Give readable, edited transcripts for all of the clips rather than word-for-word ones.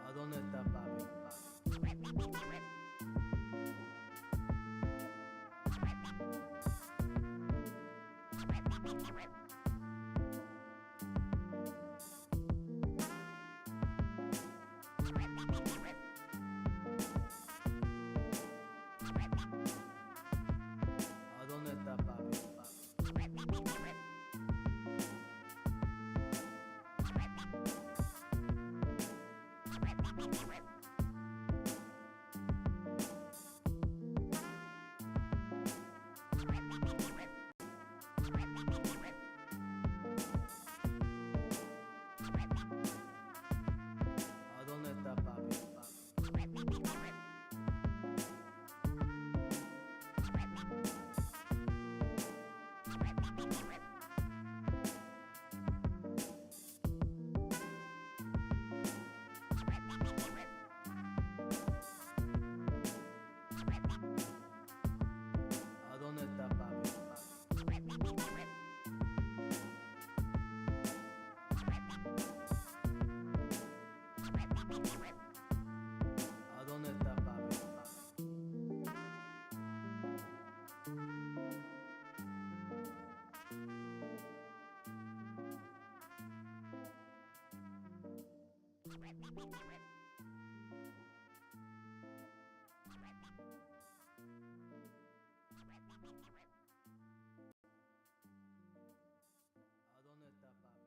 ¿A dónde está papi? ¿A dónde está papi? ¿A dónde está papi? ¿A dónde está papi? ¿A dónde está papi? ¿A dónde está papi?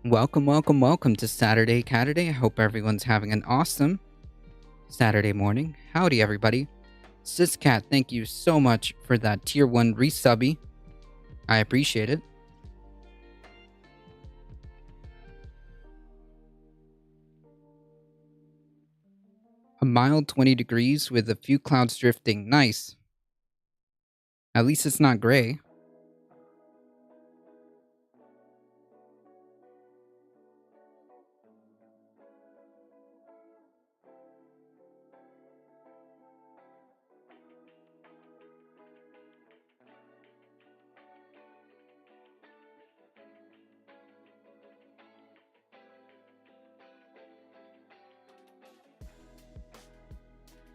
Welcome, welcome, welcome to Saturday, Caturday. I hope everyone's having an awesome Saturday morning. Howdy, everybody. Siscat, thank you so much for that tier 1 resubby. I appreciate it. A mild 20 degrees with a few clouds drifting. Nice. At least it's not gray.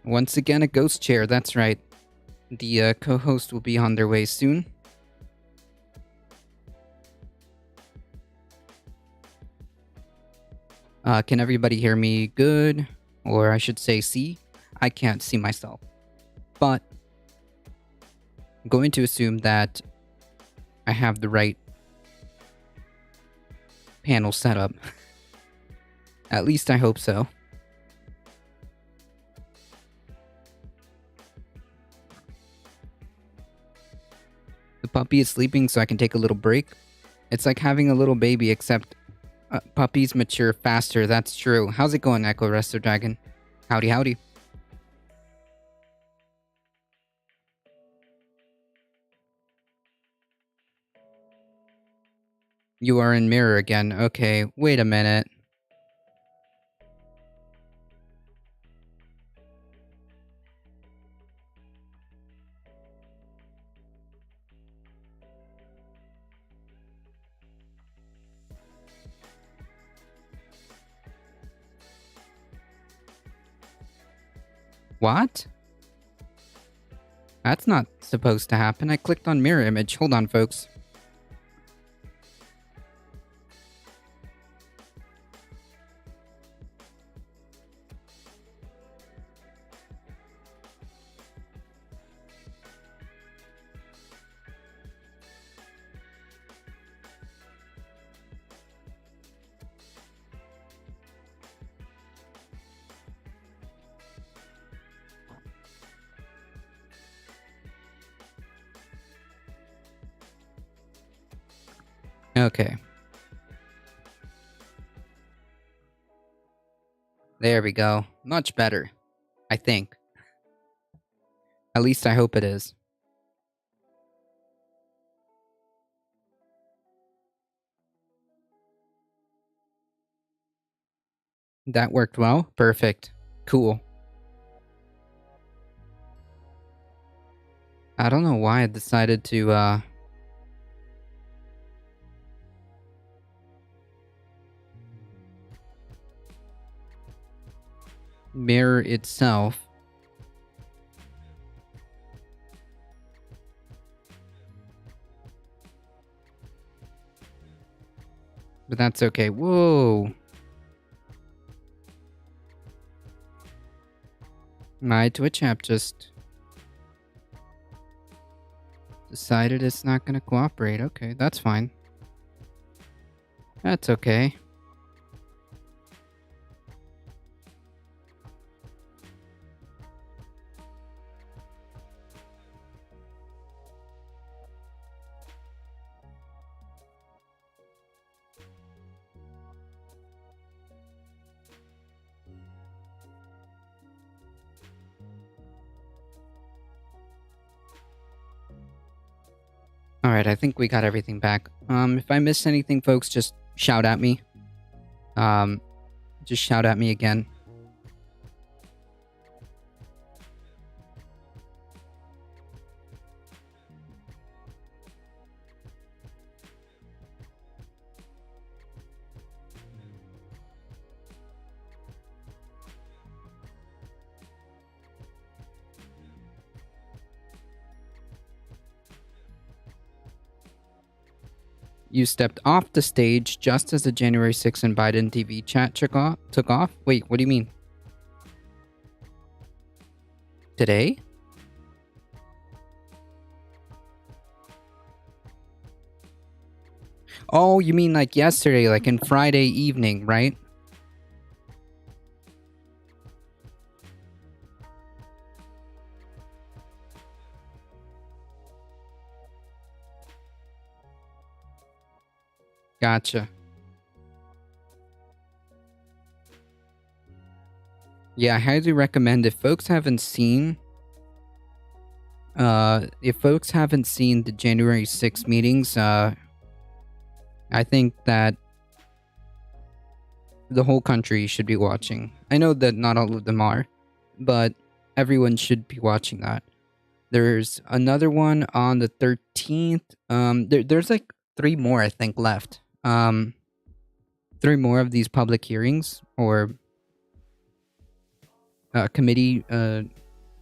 Once again, a ghost chair. That's right. The co-host will be on their way soon. Can everybody hear me good? Or I should say see? I can't see myself. But I'm going to assume that I have the right panel set up. At least I hope so. The puppy is sleeping so I can take a little break. It's like having a little baby, except puppies mature faster. That's true. How's it going, Echo Resto Dragon? Howdy, howdy. You are in mirror again. Okay, wait a minute. What? That's not supposed to happen. I clicked on mirror image. Hold on, folks. Okay. There we go. Much better. I think. At least I hope it is. That worked well. Perfect. Cool. I don't know why I decided to, mirror itself. But that's okay. Whoa. My Twitch app just decided it's not going to cooperate. Okay, that's fine. That's okay. Alright, I think we got everything back. If I missed anything, folks, just shout at me. Just shout at me again. You stepped off the stage just as the January 6th and Biden TV chat took off? Wait, what do you mean? Today? Oh, you mean like yesterday, like in Friday evening, right? Gotcha. Yeah, I highly recommend if folks haven't seen the January 6th meetings, I think that the whole country should be watching. I know that not all of them are, but everyone should be watching that. There's another one on the 13th. There's like three more, I think, left. Three more of these public hearings or committee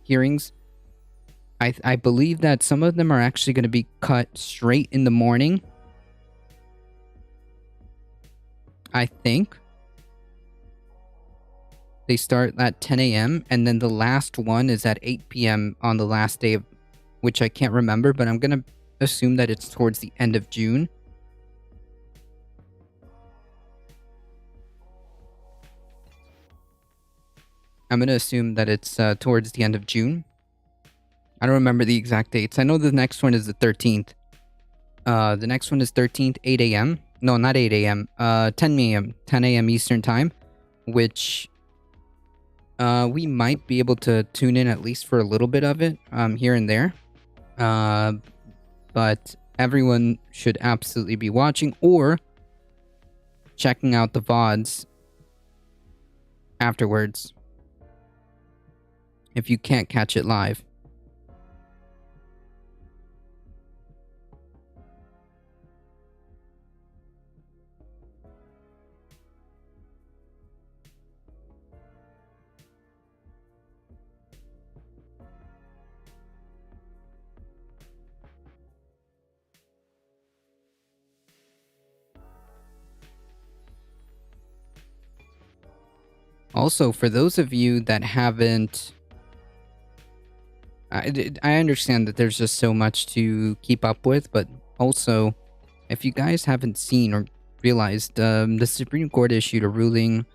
hearings. I believe that some of them are actually going to be cut straight in the morning. I think they start at 10 a.m. and then the last one is at 8 p.m. on the last day of, which I can't remember, but I'm going to assume that it's towards the end of June. I'm going to assume that it's towards the end of June. I don't remember the exact dates. I know the next one is the 13th. The next one is 13th, 8 a.m. No, not 8 a.m. 10 a.m. 10 a.m. Eastern Time, which we might be able to tune in at least for a little bit of it here and there. But everyone should absolutely be watching or checking out the VODs afterwards if you can't catch it live. Also, for those of you that haven't... I understand that there's just so much to keep up with, but also, if you guys haven't seen or realized, the Supreme Court issued a ruling,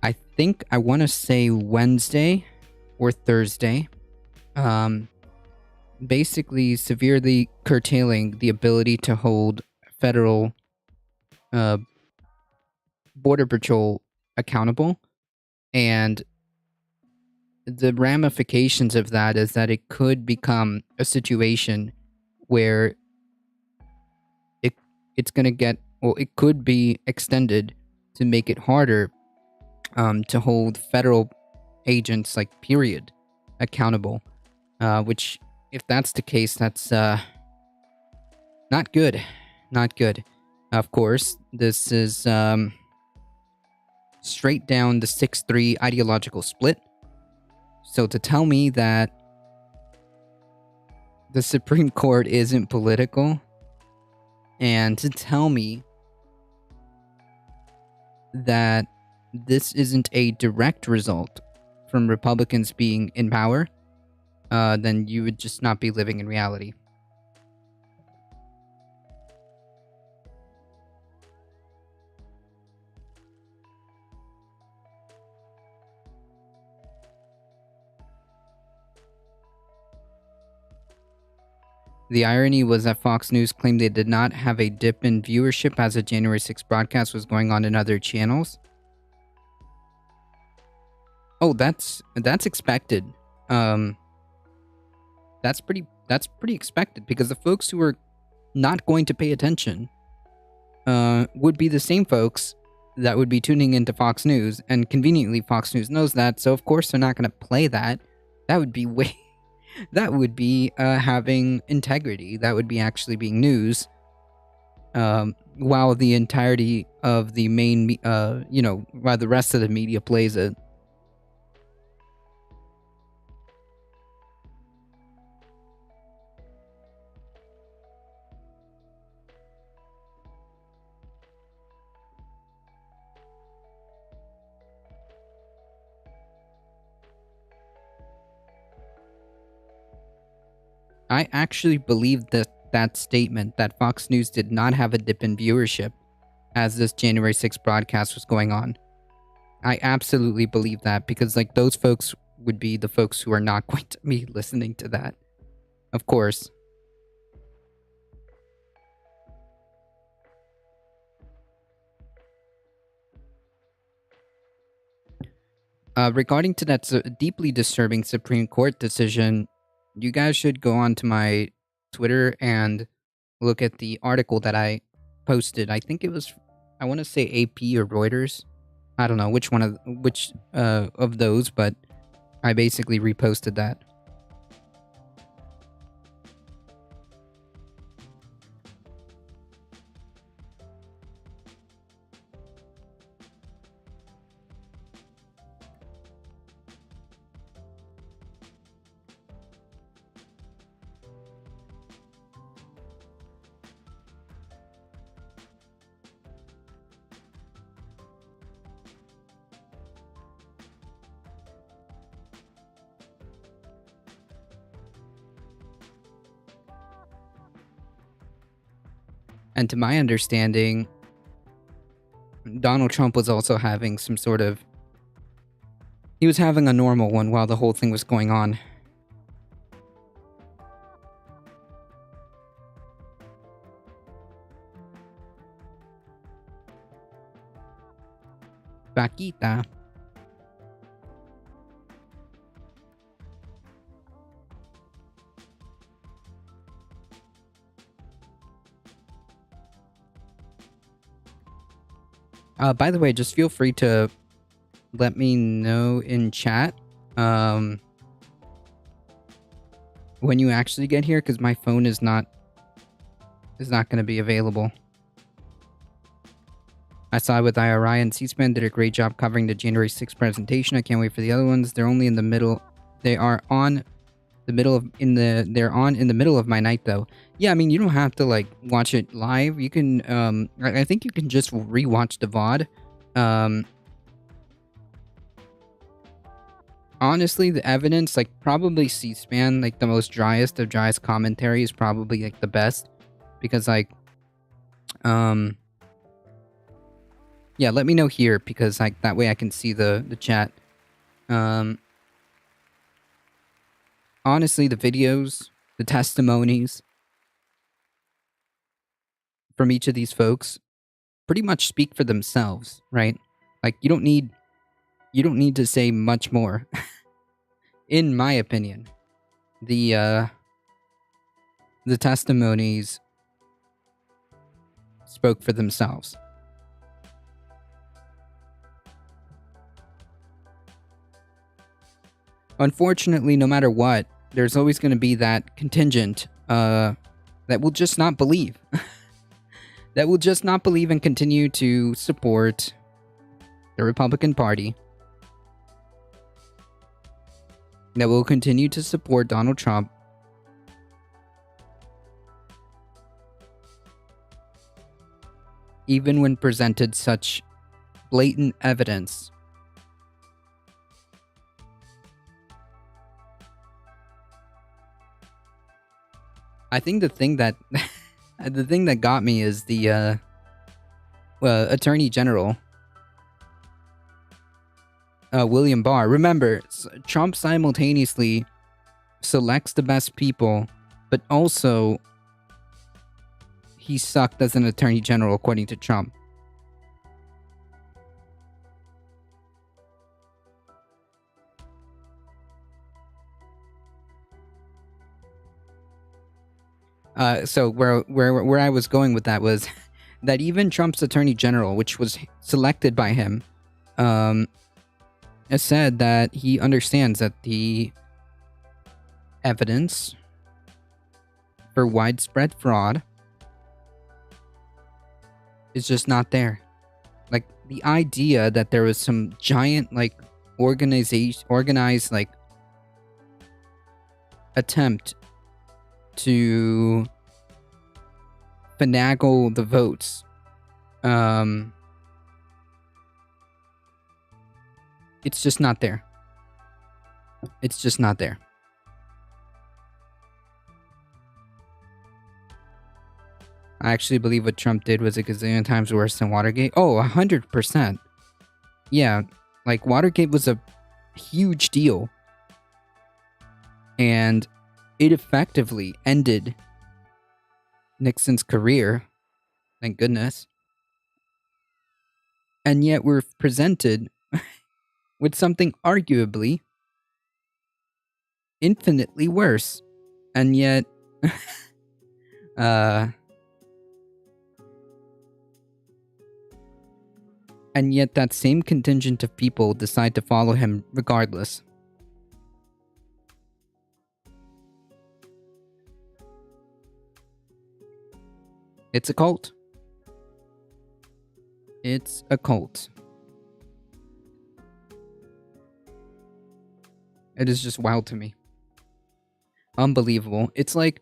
I think I want to say Wednesday or Thursday, basically severely curtailing the ability to hold federal border patrol accountable. And the ramifications of that is that it could become a situation where it's going to get, well, it could be extended to make it harder to hold federal agents, like, period, accountable. Which, if that's the case, that's not good. Not good. Of course, this is straight down the 6-3 ideological split. So to tell me that the Supreme Court isn't political, and to tell me that this isn't a direct result from Republicans being in power, then you would just not be living in reality. The irony was that Fox News claimed they did not have a dip in viewership as the January 6th broadcast was going on in other channels. Oh, that's expected. That's pretty expected, because the folks who are not going to pay attention would be the same folks that would be tuning into Fox News, and conveniently Fox News knows that, so of course they're not going to play that. That would be that would be having integrity. That would be actually being news. While the entirety of the main, while the rest of the media plays it. I actually believe that that statement that Fox News did not have a dip in viewership as this January 6th broadcast was going on. I absolutely believe that, because like those folks would be the folks who are not going to be listening to that. Of course. Regarding to that deeply disturbing Supreme Court decision, you guys should go on to my Twitter and look at the article that I posted. I think it was, I want to say AP or Reuters. I don't know which of those, but I basically reposted that. And to my understanding, Donald Trump was also having some sort of... He was having a normal one while the whole thing was going on. Paquita. By the way, just feel free to let me know in chat when you actually get here, because my phone is not going to be available. I saw with IRI and C-SPAN did a great job covering the January 6th presentation. I can't wait for the other ones. They're only in the middle. They are on the middle of they're on in the middle of my night though. Yeah, I mean, you don't have to like watch it live. You can I think you can just rewatch the VOD. Honestly, the evidence, like probably C-SPAN, like the most driest of driest commentary is probably like the best, because like yeah, let me know here, because like that way I can see the chat. Honestly, the videos, the testimonies from each of these folks pretty much speak for themselves, right? Like you don't need to say much more. In my opinion, the testimonies spoke for themselves. Unfortunately, no matter what, there's always going to be that contingent that will just not believe. That will just not believe and continue to support the Republican Party. That will continue to support Donald Trump. Even when presented such blatant evidence. I think the thing that got me is the Attorney General William Barr. Remember, Trump simultaneously selects the best people, but also he sucked as an Attorney General, according to Trump. So where I was going with that was that even Trump's Attorney General, which was selected by him, has said that he understands that the evidence for widespread fraud is just not there. Like the idea that there was some giant like organized like attempt to finagle the votes. It's just not there. It's just not there. I actually believe what Trump did was a gazillion times worse than Watergate. Oh, 100%. Yeah, like Watergate was a huge deal. And it effectively ended Nixon's career. Thank goodness. And yet we're presented with something arguably infinitely worse. And yet, uh, and yet that same contingent of people decide to follow him regardless. It's a cult. It's a cult. It is just wild to me. Unbelievable. It's like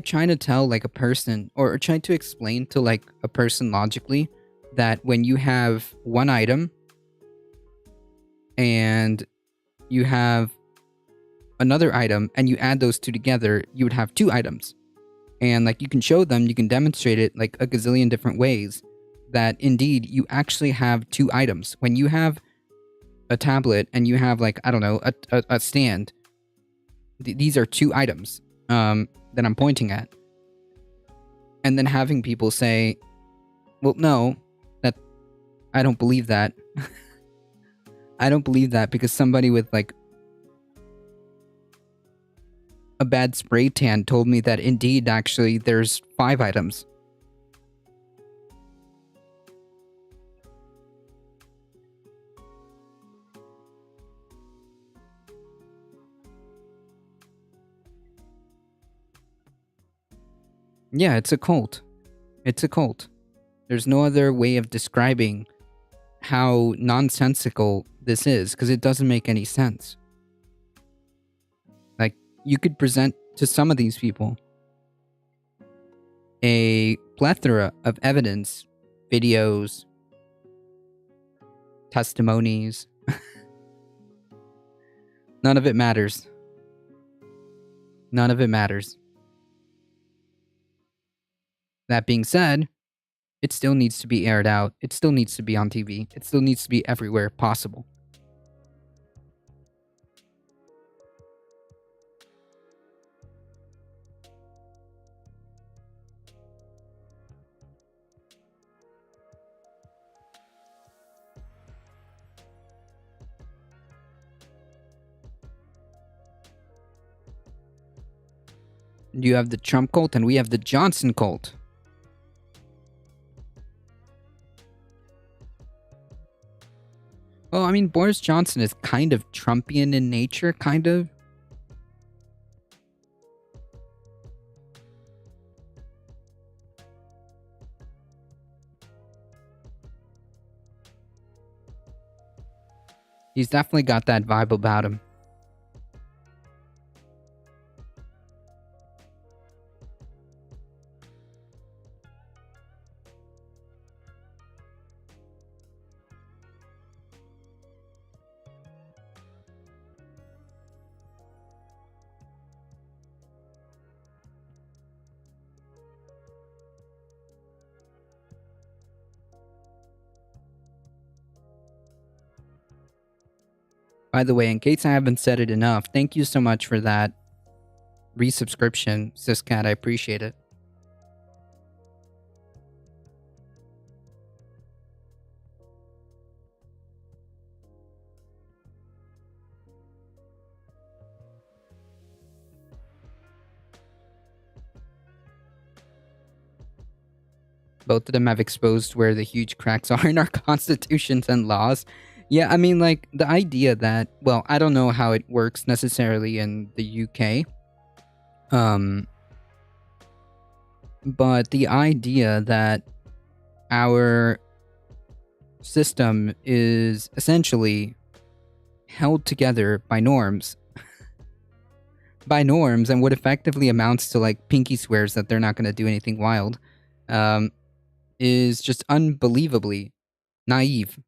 trying to tell like a person or trying to explain to like a person logically that when you have one item and you have another item and you add those two together, you would have two items. And like you can show them, you can demonstrate it like a gazillion different ways that indeed you actually have two items. When you have a tablet and you have like, I don't know, a stand, these are two items that I'm pointing at. And then having people say, well, no, that I don't believe that. I don't believe that because somebody with like a bad spray tan told me that indeed actually there's 5 items. Yeah, it's a cult. It's a cult. There's no other way of describing how nonsensical this is because it doesn't make any sense. Like, you could present to some of these people a plethora of evidence, videos, testimonies. None of it matters. None of it matters. That being said, it still needs to be aired out. It still needs to be on TV. It still needs to be everywhere possible. You have the Trump cult and we have the Johnson cult. Well, I mean, Boris Johnson is kind of Trumpian in nature, kind of. He's definitely got that vibe about him. By the way, in case I haven't said it enough, thank you so much for that resubscription, Siscat. I appreciate it. Both of them have exposed where the huge cracks are in our constitutions and laws. Yeah, I mean, like, the idea that, well, I don't know how it works necessarily in the UK. But the idea that our system is essentially held together by norms, and what effectively amounts to like pinky swears that they're not going to do anything wild, is just unbelievably naive.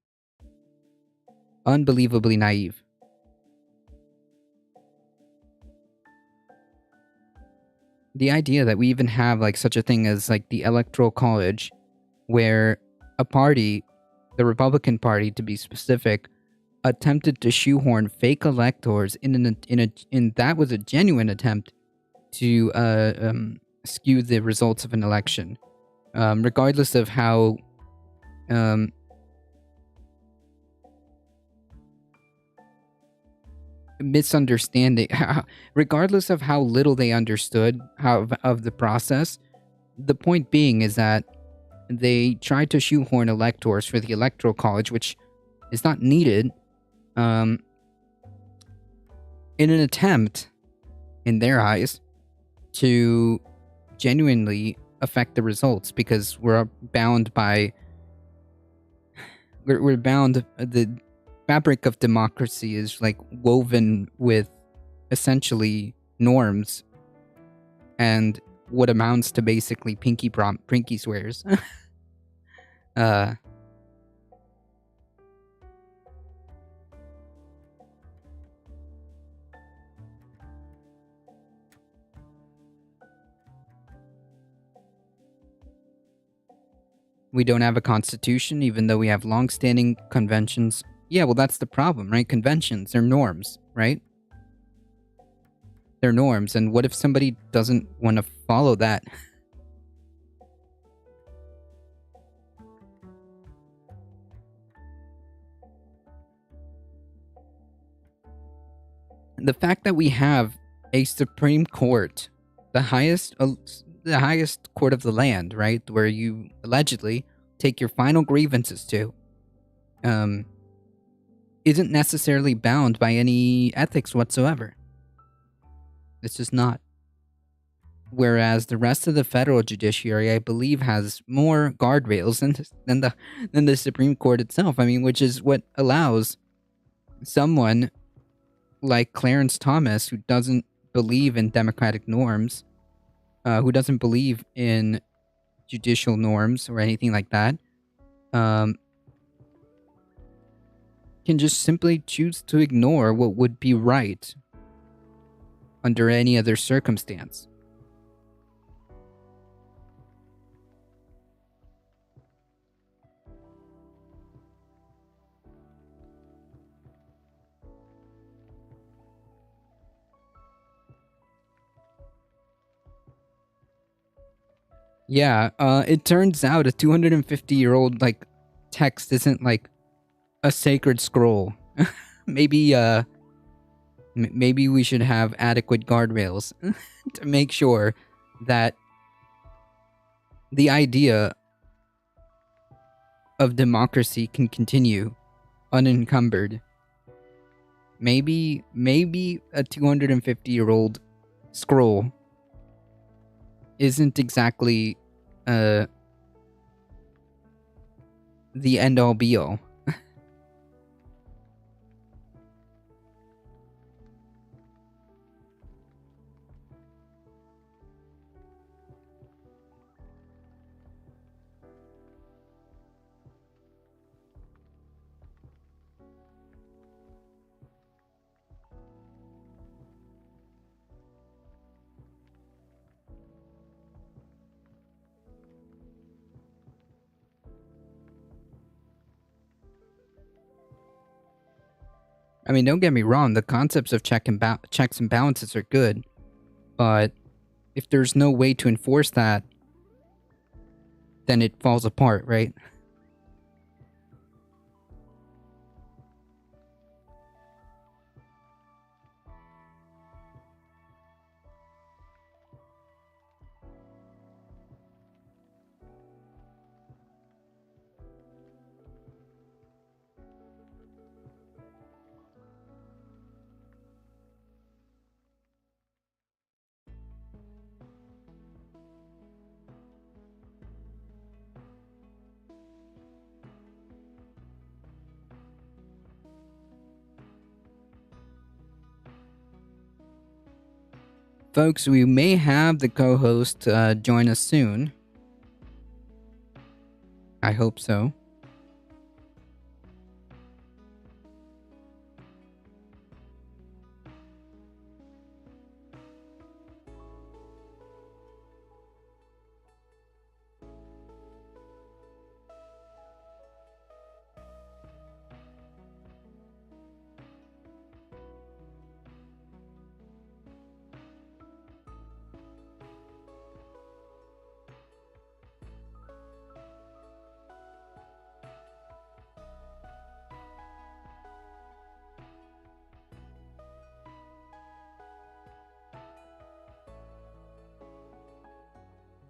Unbelievably naive. the idea that we even have like such a thing as like the electoral college, where a party, the Republican Party to be specific, attempted to shoehorn fake electors in that was a genuine attempt to skew the results of an election, regardless of how um, misunderstanding, regardless of how little they understood of the process. The point being is that they tried to shoehorn electors for the electoral college, which is not needed, um, in an attempt, in their eyes, to genuinely affect the results, because we're bound. The fabric of democracy is like woven with essentially norms and what amounts to basically pinky swears. uh we don't have a constitution, even though we have long-standing conventions. Yeah, well, that's the problem, right? Conventions, they're norms, right? They're norms, and what if somebody doesn't want to follow that? The fact that we have a Supreme Court, the highest court of the land, right, where you allegedly take your final grievances to, um, isn't necessarily bound by any ethics whatsoever. It's just not. Whereas the rest of the federal judiciary, I believe, has more guardrails than the Supreme Court itself. I mean, which is what allows someone like Clarence Thomas, who doesn't believe in democratic norms, who doesn't believe in judicial norms or anything like that, um, can just simply choose to ignore what would be right under any other circumstance. Yeah, it turns out a 250-year-old like text isn't like a sacred scroll. maybe maybe we should have adequate guardrails to make sure that the idea of democracy can continue unencumbered. Maybe a 250-year-old scroll isn't exactly uh the end all be all. I mean, don't get me wrong, the concepts of checks and balances are good, but if there's no way to enforce that, then it falls apart, right? Folks, we may have the co-host join us soon. I hope so.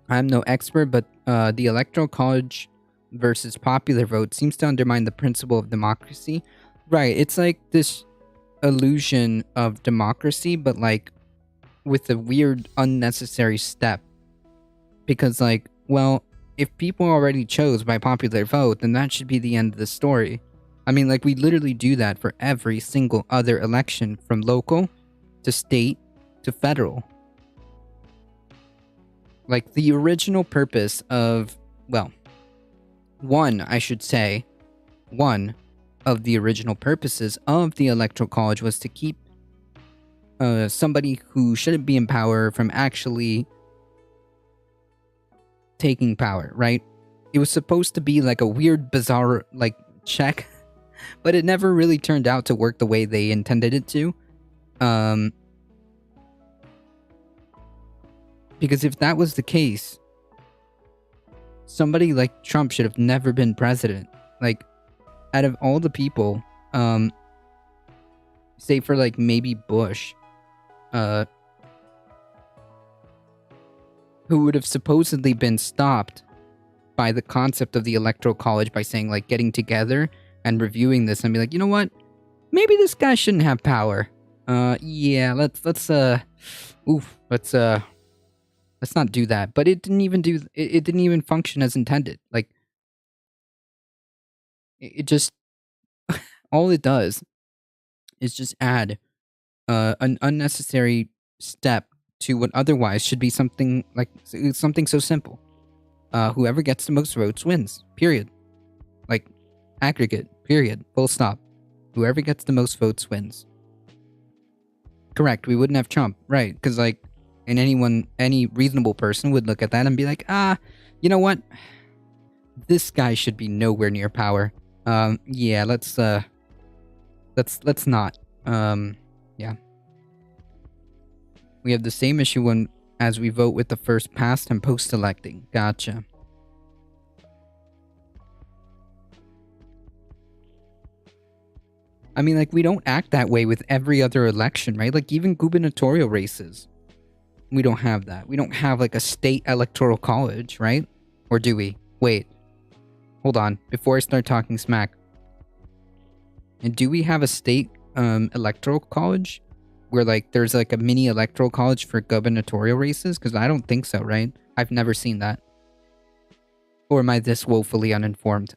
I'm no expert, but the electoral college versus popular vote seems to undermine the principle of democracy. Right, it's like this illusion of democracy, but like with a weird unnecessary step. Because like, well, if people already chose by popular vote, then that should be the end of the story. I mean, like, we literally do that for every single other election, from local to state to federal. Like, the original purpose of, well, I should say, one of the original purposes of the Electoral College was to keep somebody who shouldn't be in power from actually taking power, right? It was supposed to be like a weird, bizarre, like, check, but it never really turned out to work the way they intended it to. Because if that was the case, somebody like Trump should have never been president. Like, out of all the people, say for like maybe Bush, who would have supposedly been stopped by the concept of the electoral college by saying like getting together and reviewing this and be like, you know what, maybe this guy shouldn't have power. Yeah, let's not do that. But it didn't even it didn't even function as intended. Like, it just all it does is just add an unnecessary step to what otherwise should be something like something so simple. Whoever gets the most votes wins. Period. Like, aggregate. Period. Full stop. Whoever gets the most votes wins. Correct. We wouldn't have Trump, right? Because like, and any reasonable person would look at that and be like, you know what? This guy should be nowhere near power. Yeah, let's not. Yeah. We have the same issue as we vote with the first past and post-electing. Gotcha. I mean, like, we don't act that way with every other election, right? Like, even gubernatorial races. We don't have that. We don't have, like, a state electoral college, right? Or do we? Wait. Hold on. Before I start talking smack. And do we have a state electoral college? Where, like, there's, like, a mini electoral college for gubernatorial races? Because I don't think so, right? I've never seen that. Or am I this woefully uninformed?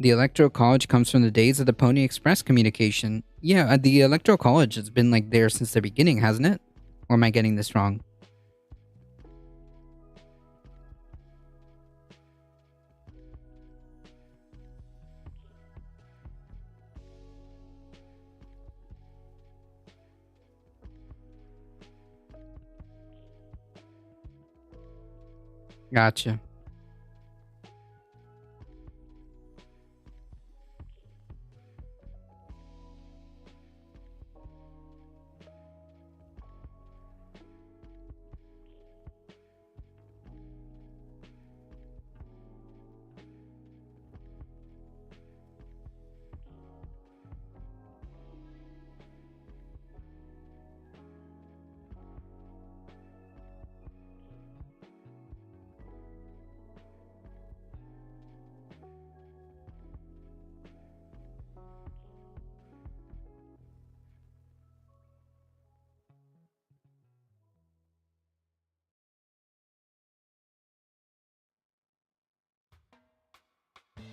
The Electoral College comes from the days of the Pony Express communication. Yeah, the Electoral College has been, like, there since the beginning, hasn't it? Or am I getting this wrong? Gotcha.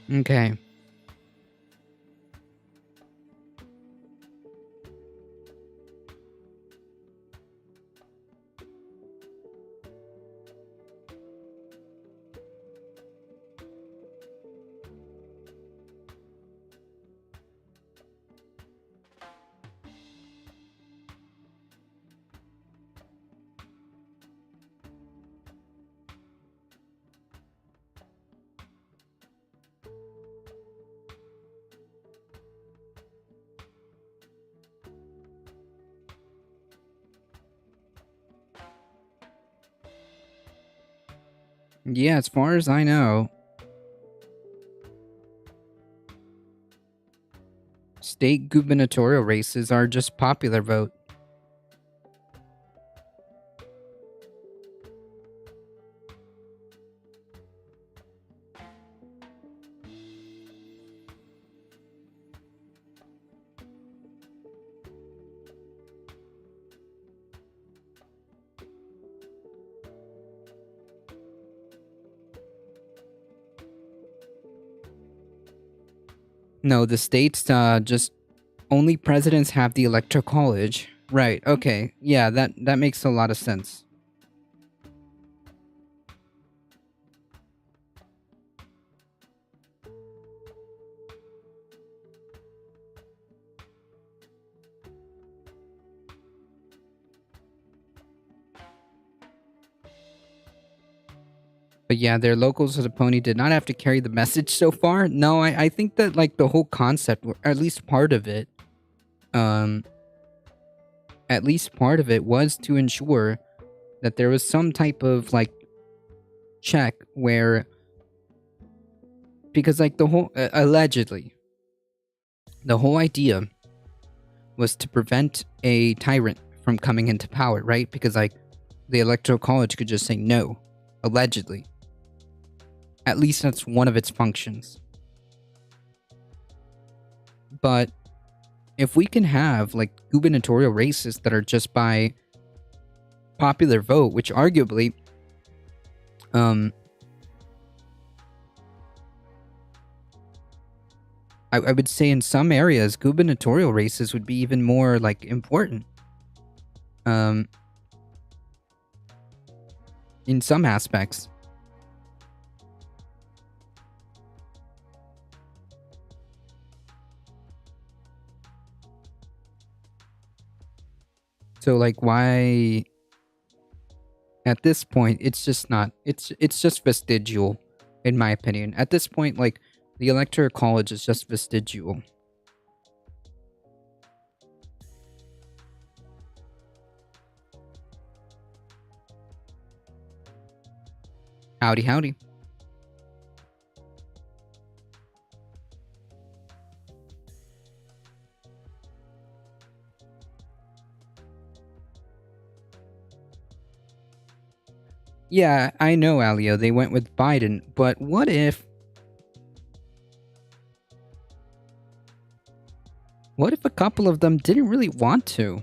Okay. Yeah, as far as I know, state gubernatorial races are just popular vote. No, the states just only presidents have the electoral college. Right. Okay. Yeah, that makes a lot of sense. But yeah, their locals of the pony did not have to carry the message so far. No, I think that like the whole concept, or at least part of it, um, at least part of it was to ensure that there was some type of like check where, because like the whole allegedly, the whole idea was to prevent a tyrant from coming into power, right? Because like the electoral college could just say no, allegedly. At least that's one of its functions. But if we can have like gubernatorial races that are just by popular vote, which arguably, I would say in some areas gubernatorial races would be even more like important. In some aspects. So like why at this point it's just not it's just vestigial in my opinion. At this point like the electoral college is just vestigial. Howdy howdy. Yeah, I know, Alio, they went with Biden, but what if a couple of them didn't really want to?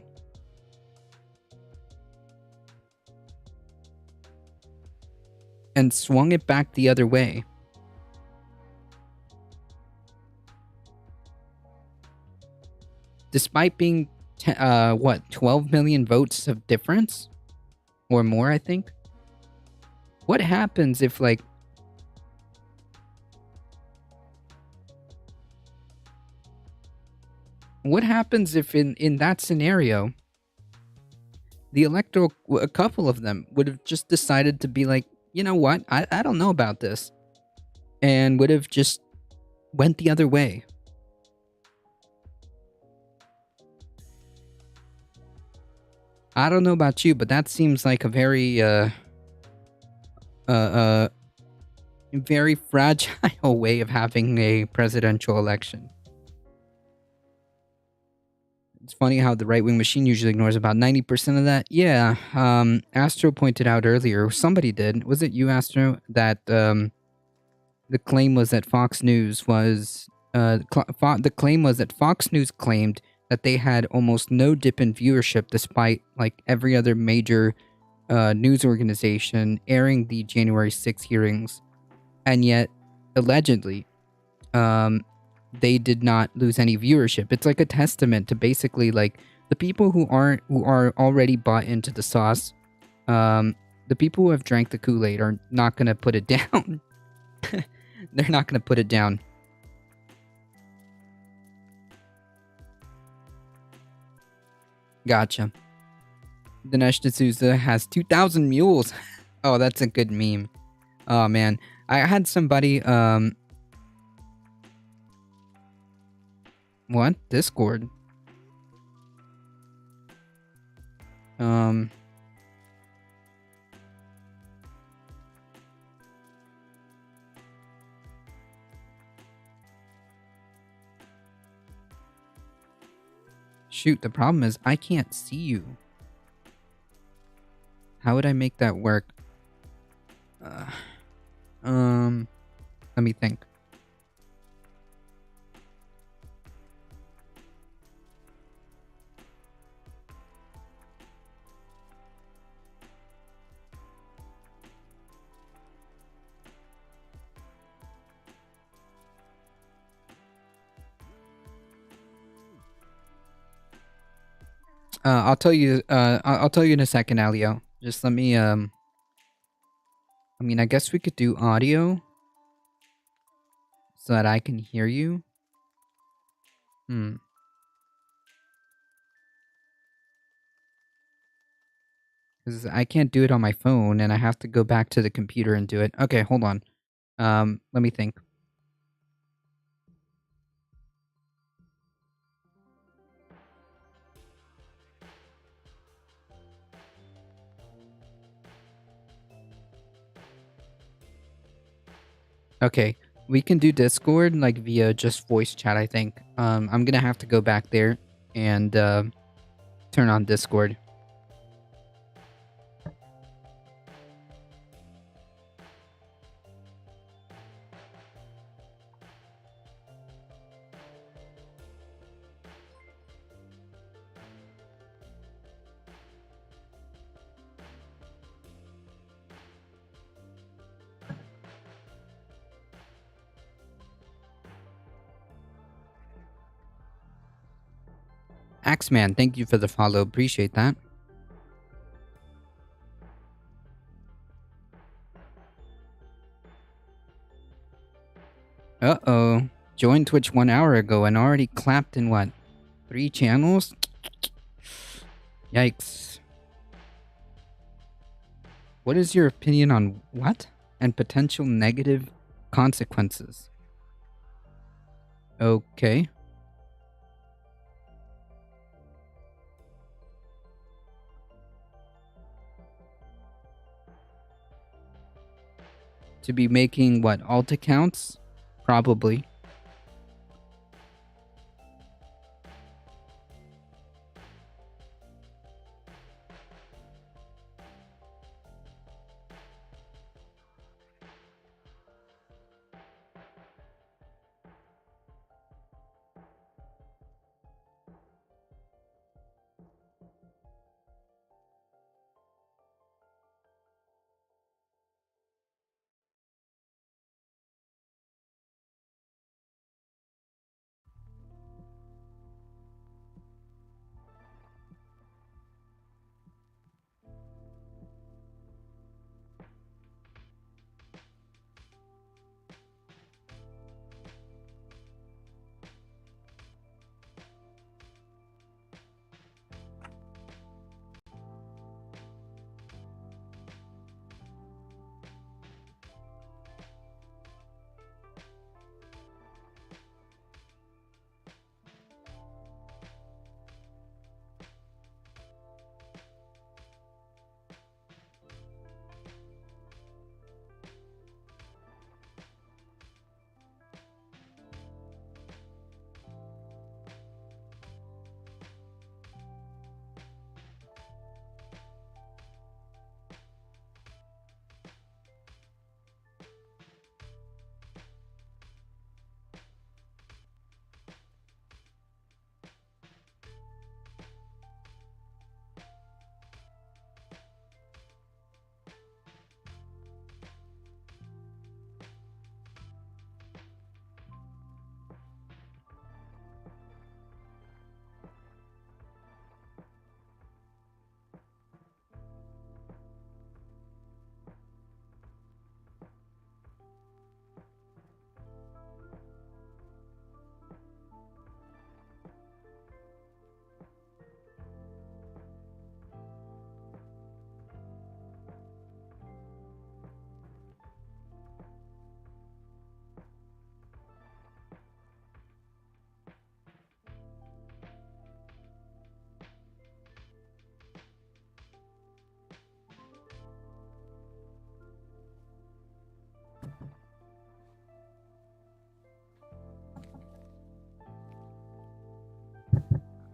And swung it back the other way. Despite being, 12 million votes of difference? Or more, I think? What happens if, like... What happens if in that scenario, the electoral... A couple of them would have just decided to be like, you know what? I don't know about this. And would have just went the other way. I don't know about you, but that seems like a very, very fragile way of having a presidential election. It's funny how the right-wing machine usually ignores about 90% of that. Yeah, Astro pointed out earlier, somebody did, was it you, Astro, that, the claim was that Fox News was, the claim was that Fox News claimed that they had almost no dip in viewership despite, like, every other major, news organization airing the January 6th hearings. And yet, allegedly, they did not lose any viewership. It's like a testament to basically like the people who are already bought into the sauce. The people who have drank the Kool-Aid are not gonna put it down. They're not gonna put it down. Gotcha. Dinesh D'Souza has 2,000 mules. Oh, that's a good meme. Oh man, I had somebody what? Discord. Shoot, the problem is I can't see you. How would I make that work? Uh, let me think. I'll tell you. I'll tell you in a second, Alio. Just let me. I mean, I guess we could do audio so that I can hear you. Hmm. Because I can't do it on my phone, and I have to go back to the computer and do it. Okay, hold on. Let me think. Okay, we can do Discord like via just voice chat. I think. I'm gonna have to go back there and turn on Discord. Axeman, thank you for the follow. Appreciate that. Uh-oh. Joined Twitch 1 hour ago and already clapped in what? 3 channels? Yikes. What is your opinion on what? And potential negative consequences? Okay. To be making what? Alt accounts? Probably.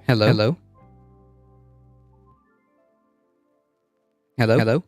Hello? Hello? Hello? Hello?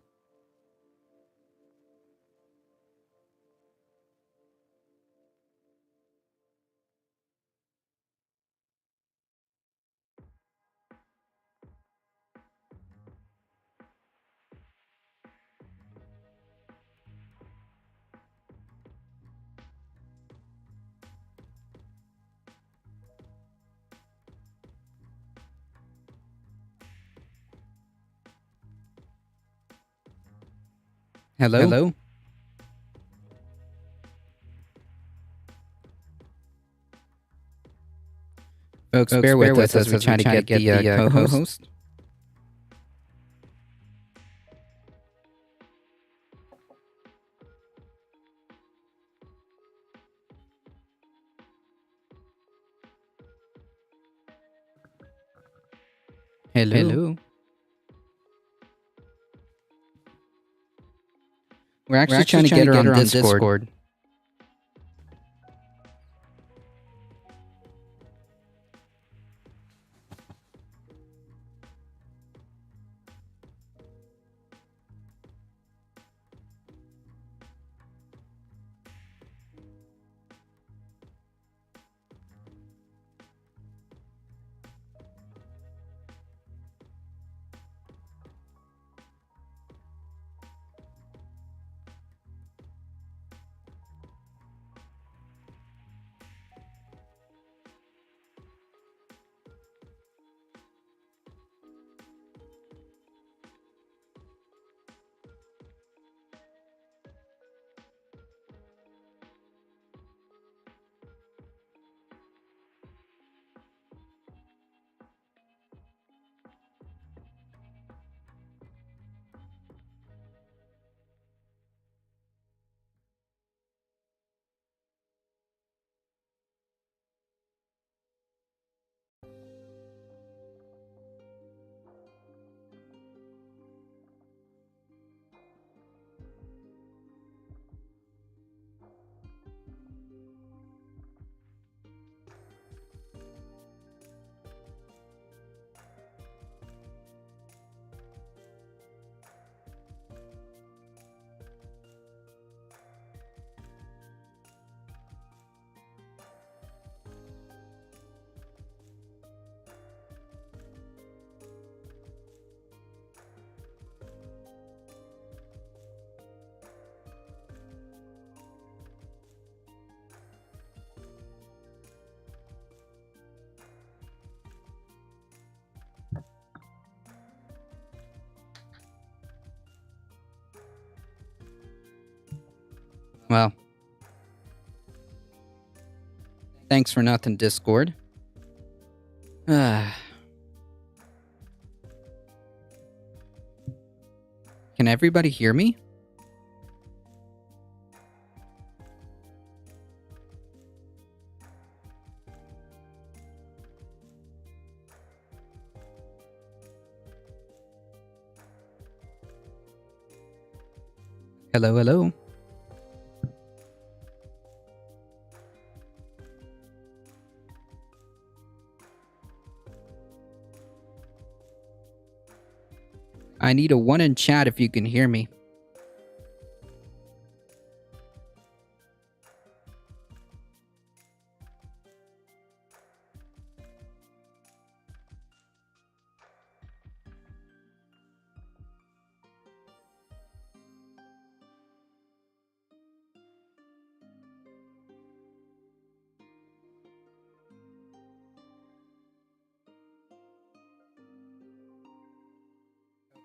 Hello? Hello? Folks, bear with us as we try to get the co-host. Hello? Hello? We're actually trying to get her on Discord. Well, thanks for nothing, Discord. Can everybody hear me? Hello, hello. I need a 1 in chat if you can hear me.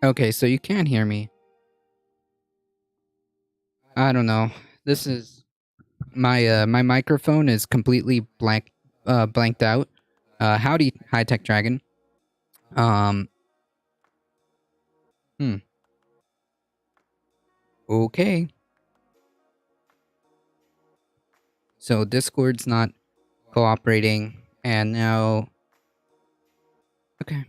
Okay, so you can hear me. I don't know. This is my microphone is completely blanked out. Howdy, High Tech Dragon. Um. Okay. So Discord's not cooperating, and now. Okay.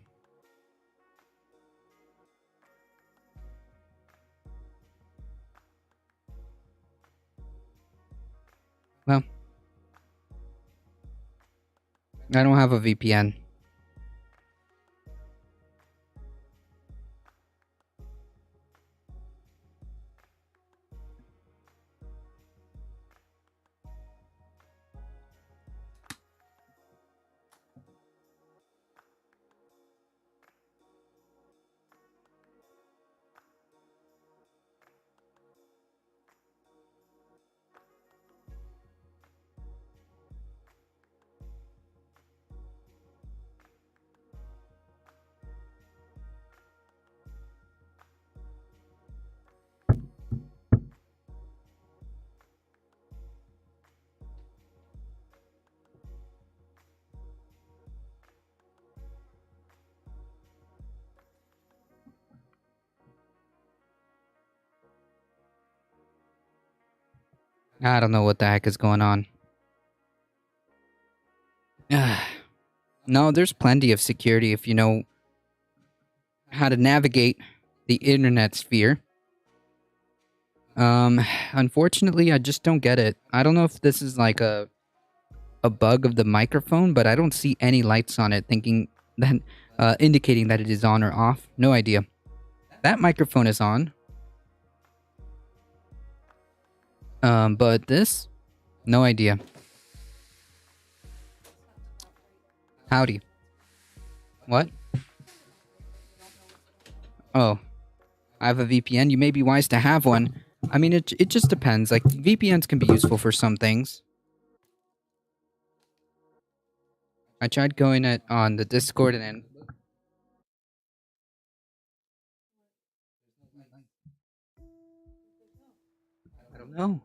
Well, I don't have a VPN. I don't know what the heck is going on. No, there's plenty of security if you know how to navigate the internet sphere. Unfortunately, I just don't get it. I don't know if this is like a bug of the microphone, but I don't see any lights on it thinking that indicating that it is on or off. No idea. That microphone is on. But this? No idea. Howdy. What? Oh, I have a VPN. You may be wise to have one. I mean, it just depends. Like, VPNs can be useful for some things. I tried going it on the Discord and then... I don't know.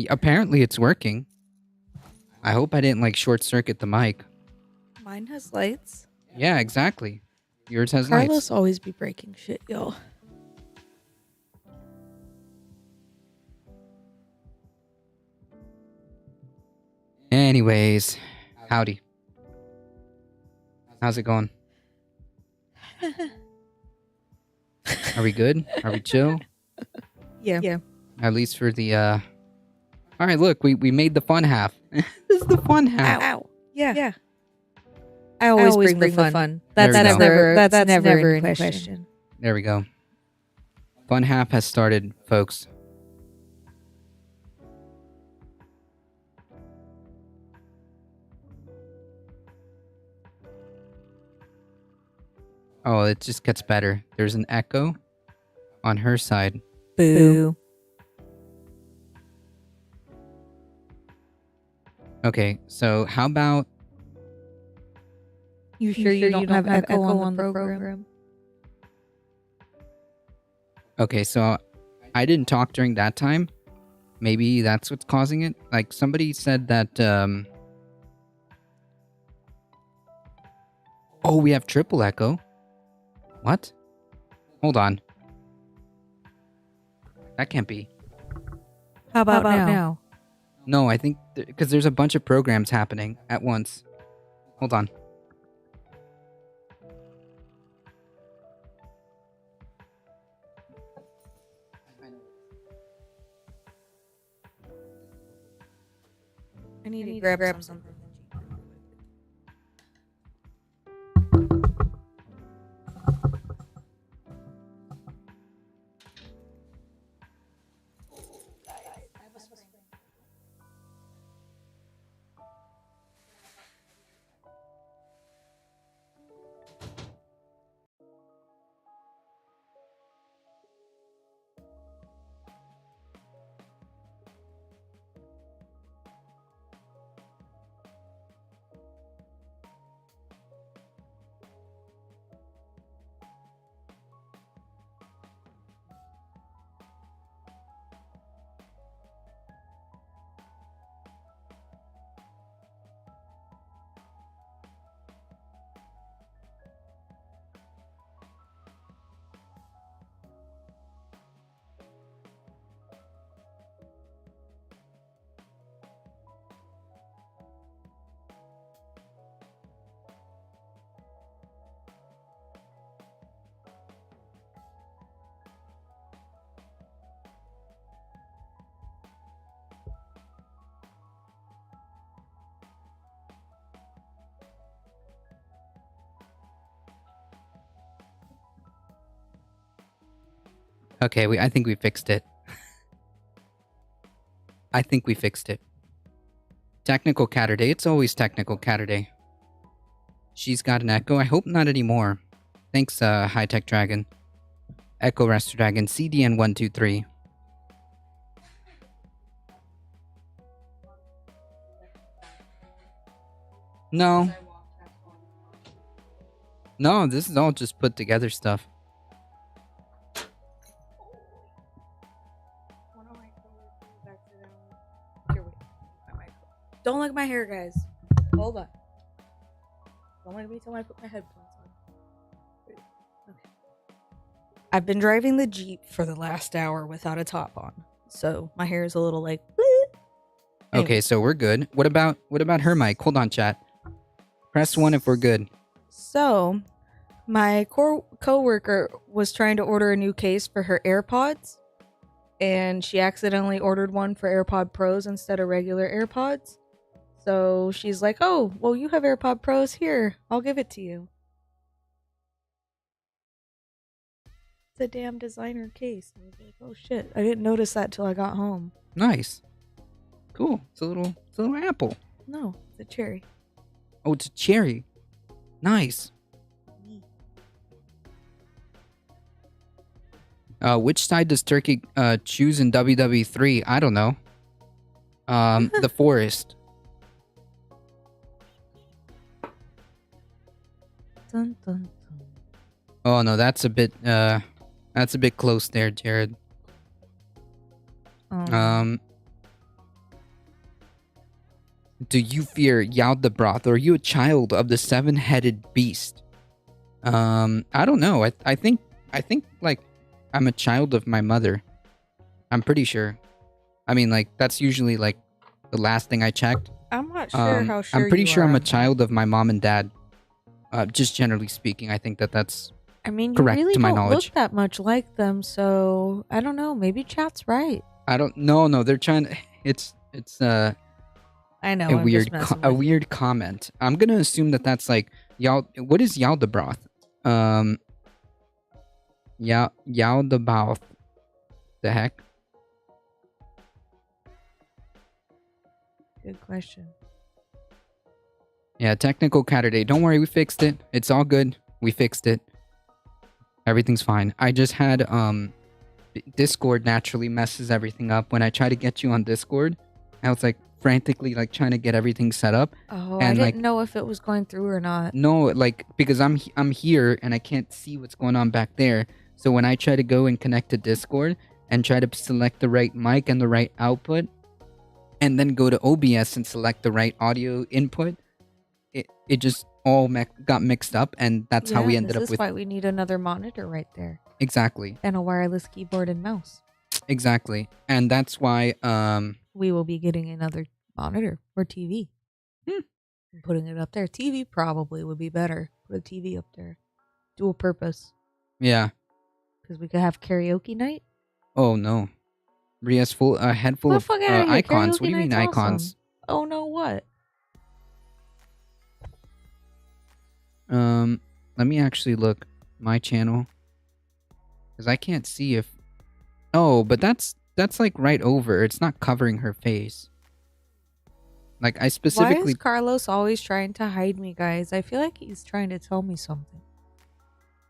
Apparently it's working. I hope I didn't, like, short-circuit the mic. Mine has lights. Yeah, exactly. Yours has Carlos lights. always be breaking shit, y'all. Anyways, howdy. How's it going? Are we good? Are we chill? Yeah. At least for the, Alright, look, we made the fun half. This is the fun half. Ow. Yeah. I always bring the fun. There we go. That's never in question. There we go. Fun half has started, folks. Oh, it just gets better. There's an echo on her side. Boo. Okay, so how about... You sure you don't have echo on the program? Okay, so I didn't talk during that time. Maybe that's what's causing it. Like, somebody said that, Oh, we have triple echo. What? Hold on. That can't be. How about now? No, I think... Because there's a bunch of programs happening at once. Hold on. I need to grab something. Okay, I think we fixed it. I think we fixed it. Technical Caturday. It's always technical Caturday. She's got an echo. I hope not anymore. Thanks, High Tech Dragon. Echo Rester Dragon. CDN123. No. No, this is all just put together stuff. Don't look at my hair, guys. Hold on. Don't look at me till I put my headphones on. Okay. I've been driving the Jeep for the last hour without a top on. so my hair is a little like. Bleep. Okay, Anyway. so we're good. What about her mic? Hold on, chat. Press 1 if we're good. So, my coworker was trying to order a new case for her AirPods, and she accidentally ordered one for AirPod Pros instead of regular AirPods. So she's like, "Oh, well, you have AirPod Pros here. I'll give it to you." It's a damn designer case. I was like, "Oh shit! I didn't notice that till I got home." Nice. Cool. It's a little apple. No, it's a cherry. Oh, it's a cherry. Nice. Which side does Turkey choose in WWE3? I don't know. The forest. Dun, dun, dun. Oh no, that's a bit close there, Jared. Do you fear Yaldabaoth, or are you a child of the seven-headed beast? I don't know. I think like I'm a child of my mother. I'm pretty sure. I mean, like that's usually like the last thing I checked. I'm not sure how sure I'm pretty you sure are I'm a on that. child of my mom and dad. Just generally speaking, I think that's I mean, you correct really to my don't knowledge. look that much like them, so I don't know. Maybe chat's right. I don't. No, they're trying to. It's I know. a I'm weird just messing a with you. weird comment. I'm gonna assume that that's like What is Yaldabaoth? Yaldabaoth. The heck? Good question. Yeah, technical Caturday. Don't worry, we fixed it. It's all good. We fixed it. Everything's fine. I just had Discord naturally messes everything up. When I try to get you on Discord, I was like frantically like trying to get everything set up. Oh, And, I like- didn't know if it was going through or not. No, like because I'm here and I can't see what's going on back there. So when I try to go and connect to Discord and try to select the right mic and the right output, and then go to OBS and select the right audio input, it just all got mixed up, and that's how we ended this up is with why we need another monitor right there exactly, and a wireless keyboard and mouse. and that's why We will be getting another monitor or TV. And putting it up there. TV probably would be better. Put a TV up there. Dual purpose. yeah. Because we could have karaoke night. Oh no, Ria's a head full Get the of fuck outta here. icons. What Karaoke do you mean night's icons? awesome. Oh no, what? Let me actually look my channel because I can't see if. Oh, but that's like right over. It's not covering her face. Like I Why specifically. is Carlos always trying to hide me, guys? I feel like he's trying to tell me something.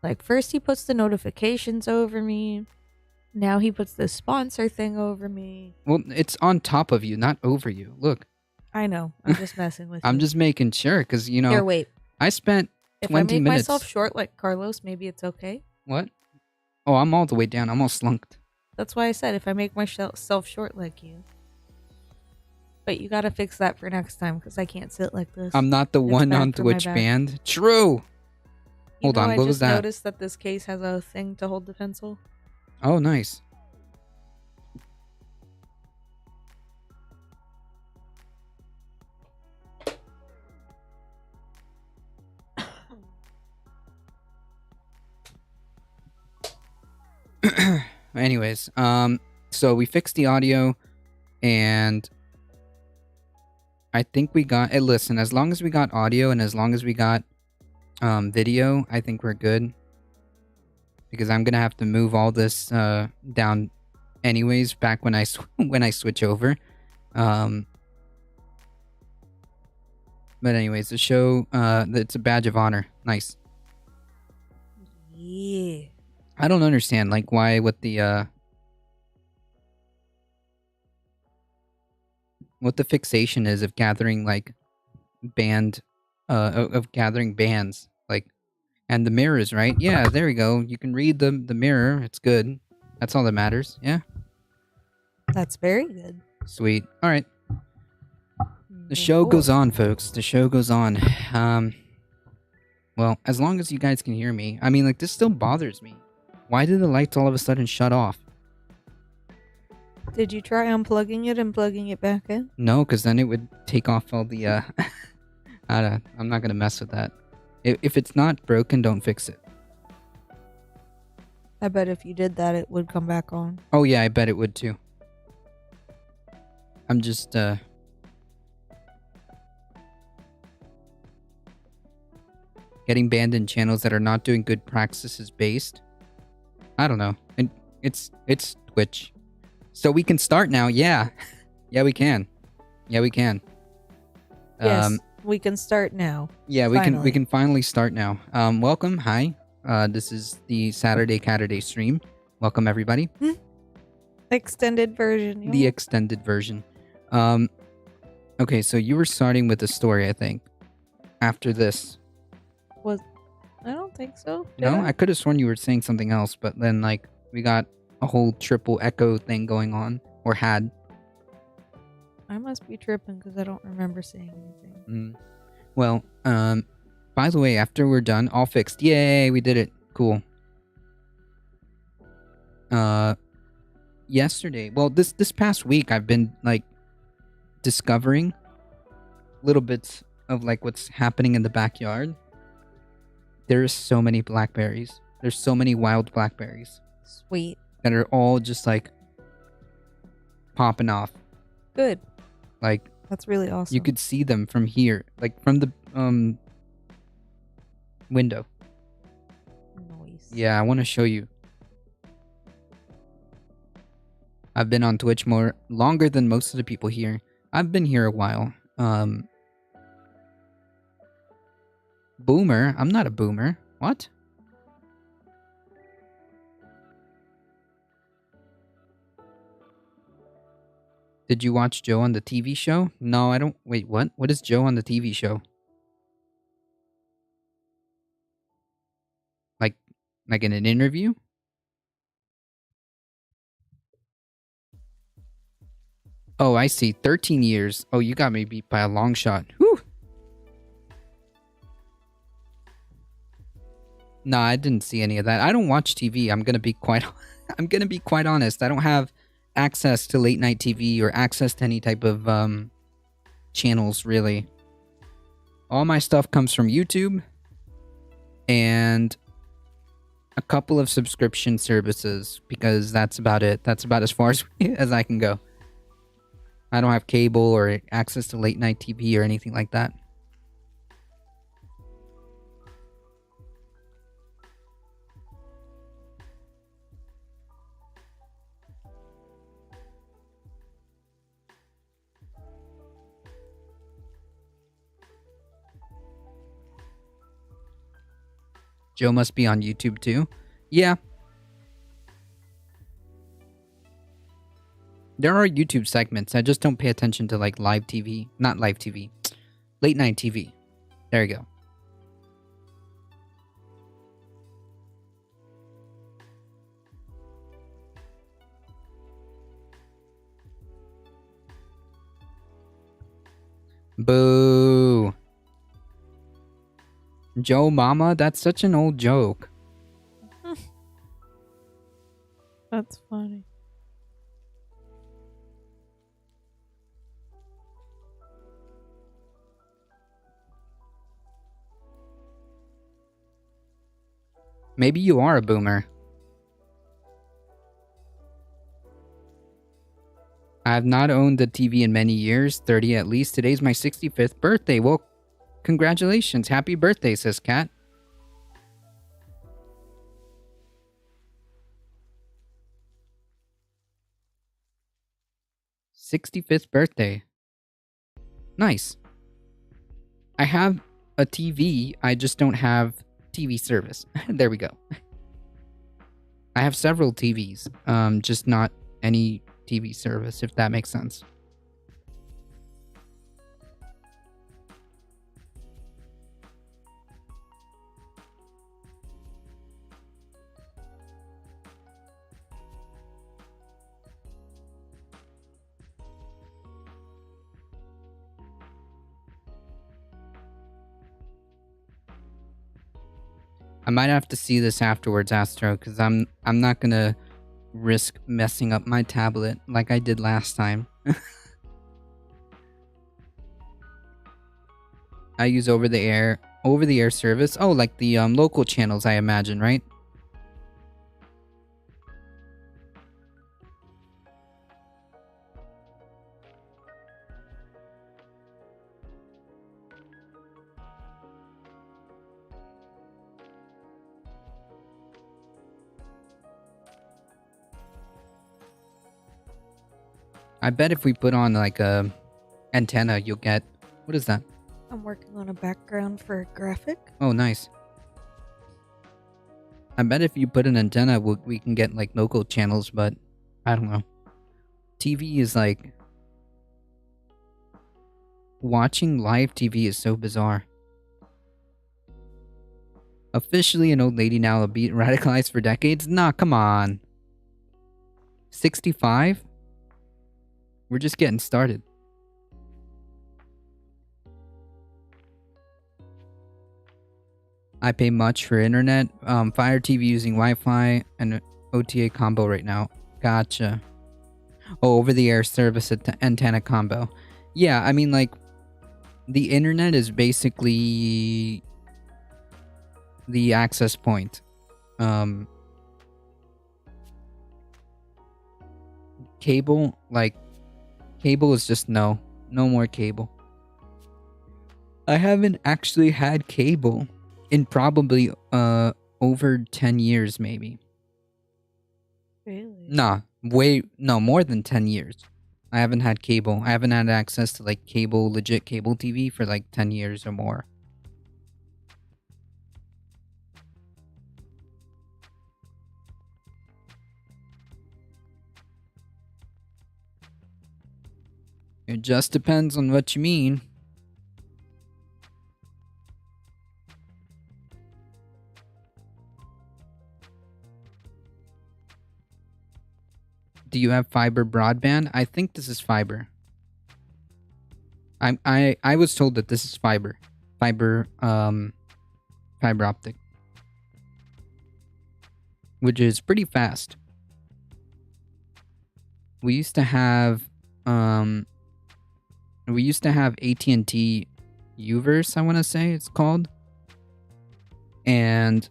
Like first he puts the notifications over me. Now he puts the sponsor thing over me. Well, it's on top of you, not over you. Look, I know. I'm just messing with you. I'm just making sure because you know Here, wait. I spent If 20 I make minutes. myself short like Carlos, maybe it's okay. What? Oh, I'm all the way down. I'm all slunked. That's why I said if I make myself short like you. But you gotta fix that for next time because I can't sit like this. I'm not the It's one bad on for my Twitch back. band. True. Hold on, I what was just that? noticed that this case has a thing to hold the pencil. Oh, nice. Anyways, so we fixed the audio, and I think we got. Hey, listen, as long as we got audio and as long as we got video, I think we're good. Because I'm gonna have to move all this down, anyways. Back when I when I switch over, but anyways, the show it's a badge of honor. Nice. Yeah. I don't understand, like, why what the fixation is of gathering like of gathering bands, like, and the mirrors, right? Yeah, there we go. You can read the mirror. It's good. That's all that matters. Yeah, That's very good. sweet. All right, the show goes on, folks. The show goes on. Well, as long as you guys can hear me. I mean, like, this still bothers me. Why did the lights all of a sudden shut off? Did you try unplugging it and plugging it back in? No, because then it would take off all the, I'm not going to mess with that. If it's not broken, don't fix it. I bet if you did that, it would come back on. Oh, yeah, I bet it would too. I'm just, getting banned in channels that are not doing good practices based. I don't know. And it's Twitch. So we can start now. Yeah. Yeah, we can. Yeah, we can. Yes, we can start now. Yeah, we Finally. can finally start now. Welcome. Hi. This is the Caturday stream. Welcome everybody. Extended version. The extended version. Okay, so you were starting with the story, I think. After this. I don't think so. No, I could have sworn you were saying something else, but then like we got a whole triple echo thing going on, or had. I must be tripping because I don't remember saying anything. Well, by the way, after we're done, all fixed. Yay, we did it. Cool. Yesterday, well, this past week, I've been like discovering little bits of like what's happening in the backyard. There's so many blackberries. There's so many wild blackberries. Sweet. That are all just like popping off. Good. Like That's really awesome. you could see them from here, like from the window. Nice. Yeah, I want to show you. I've been on Twitch longer than most of the people here. I've been here a while. Boomer? I'm not a boomer. What? Did you watch Joe on the TV show? No, I don't. Wait, what? What is Joe on the TV show? Like in an interview? Oh, I see. 13 years. Oh, you got me beat by a long shot. Whew. No, I didn't see any of that. I don't watch TV. I'm gonna be quite honest. I don't have access to late night TV or access to any type of channels really. All my stuff comes from YouTube and a couple of subscription services because that's about it. That's about as far as I can go. I don't have cable or access to late night TV or anything like that. Joe must be on YouTube too. Yeah. There are YouTube segments. I just don't pay attention to like live TV. Not live TV. Late night TV. There you go. Boo. Joe Mama? That's such an old joke. That's funny. Maybe you are a boomer. I have not owned a TV in many years, 30 at least. Today's my 65th birthday. Well, congratulations. Happy birthday, says Kat. '65th birthday. Nice. I have a TV. I just don't have TV service. There we go. I have several TVs. Just not any TV service, if that makes sense. I might have to see this afterwards, Astro, because I'm not gonna risk messing up my tablet like I did last time. I use over the air service. Oh, like the local channels, I imagine, right? I bet if we put on like a antenna, you'll get... What is that? I'm working on a background for a graphic. Oh, nice. I bet if you put an antenna, we can get like local channels, but I don't know. TV is like... Watching live TV is so bizarre. Officially an old lady now, beat radicalized for decades? Nah, come on. 65? We're just getting started. I pay much for internet. Fire TV using Wi-Fi and OTA combo right now. Gotcha. Oh, over-the-air service antenna combo. Yeah, I mean, like, the internet is basically the access point. Cable, like, cable is just no more cable. I haven't actually had cable in probably over 10 years, maybe. Really? No, more than 10 years. I haven't had cable. I haven't had access to like legit cable TV for like 10 years or more. It just depends on what you mean. Do you have fiber broadband? I think this is fiber. I was told that this is fiber. Fiber optic. Which is pretty fast. We used to have AT&T Uverse, I want to say it's called. And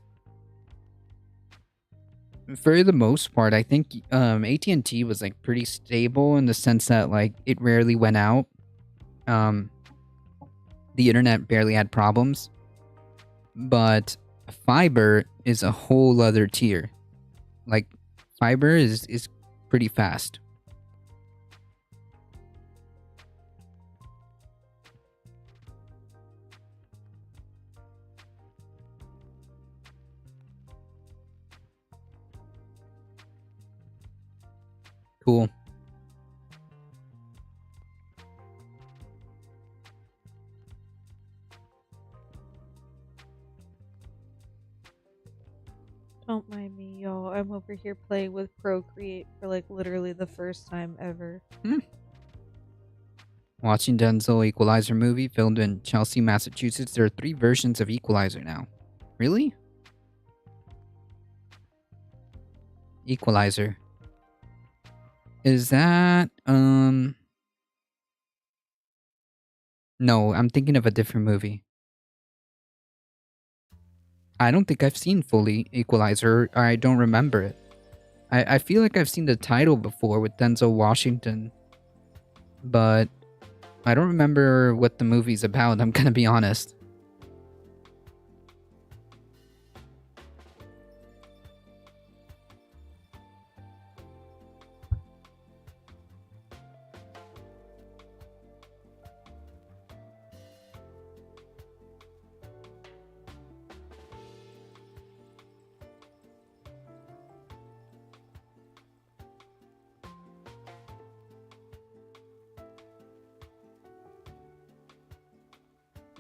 for the most part, I think AT&T was like pretty stable in the sense that like it rarely went out. The internet barely had problems. But fiber is a whole other tier. Like fiber is pretty fast. Cool. Don't mind me, y'all. I'm over here playing with Procreate for like literally the first time ever. Watching Denzel Equalizer movie filmed in Chelsea, Massachusetts. There are 3 versions of Equalizer now. Really? Equalizer. Is that, No, I'm thinking of a different movie. I don't think I've seen fully Equalizer, or I don't remember it. I feel like I've seen the title before with Denzel Washington, but I don't remember what the movie's about, I'm gonna be honest.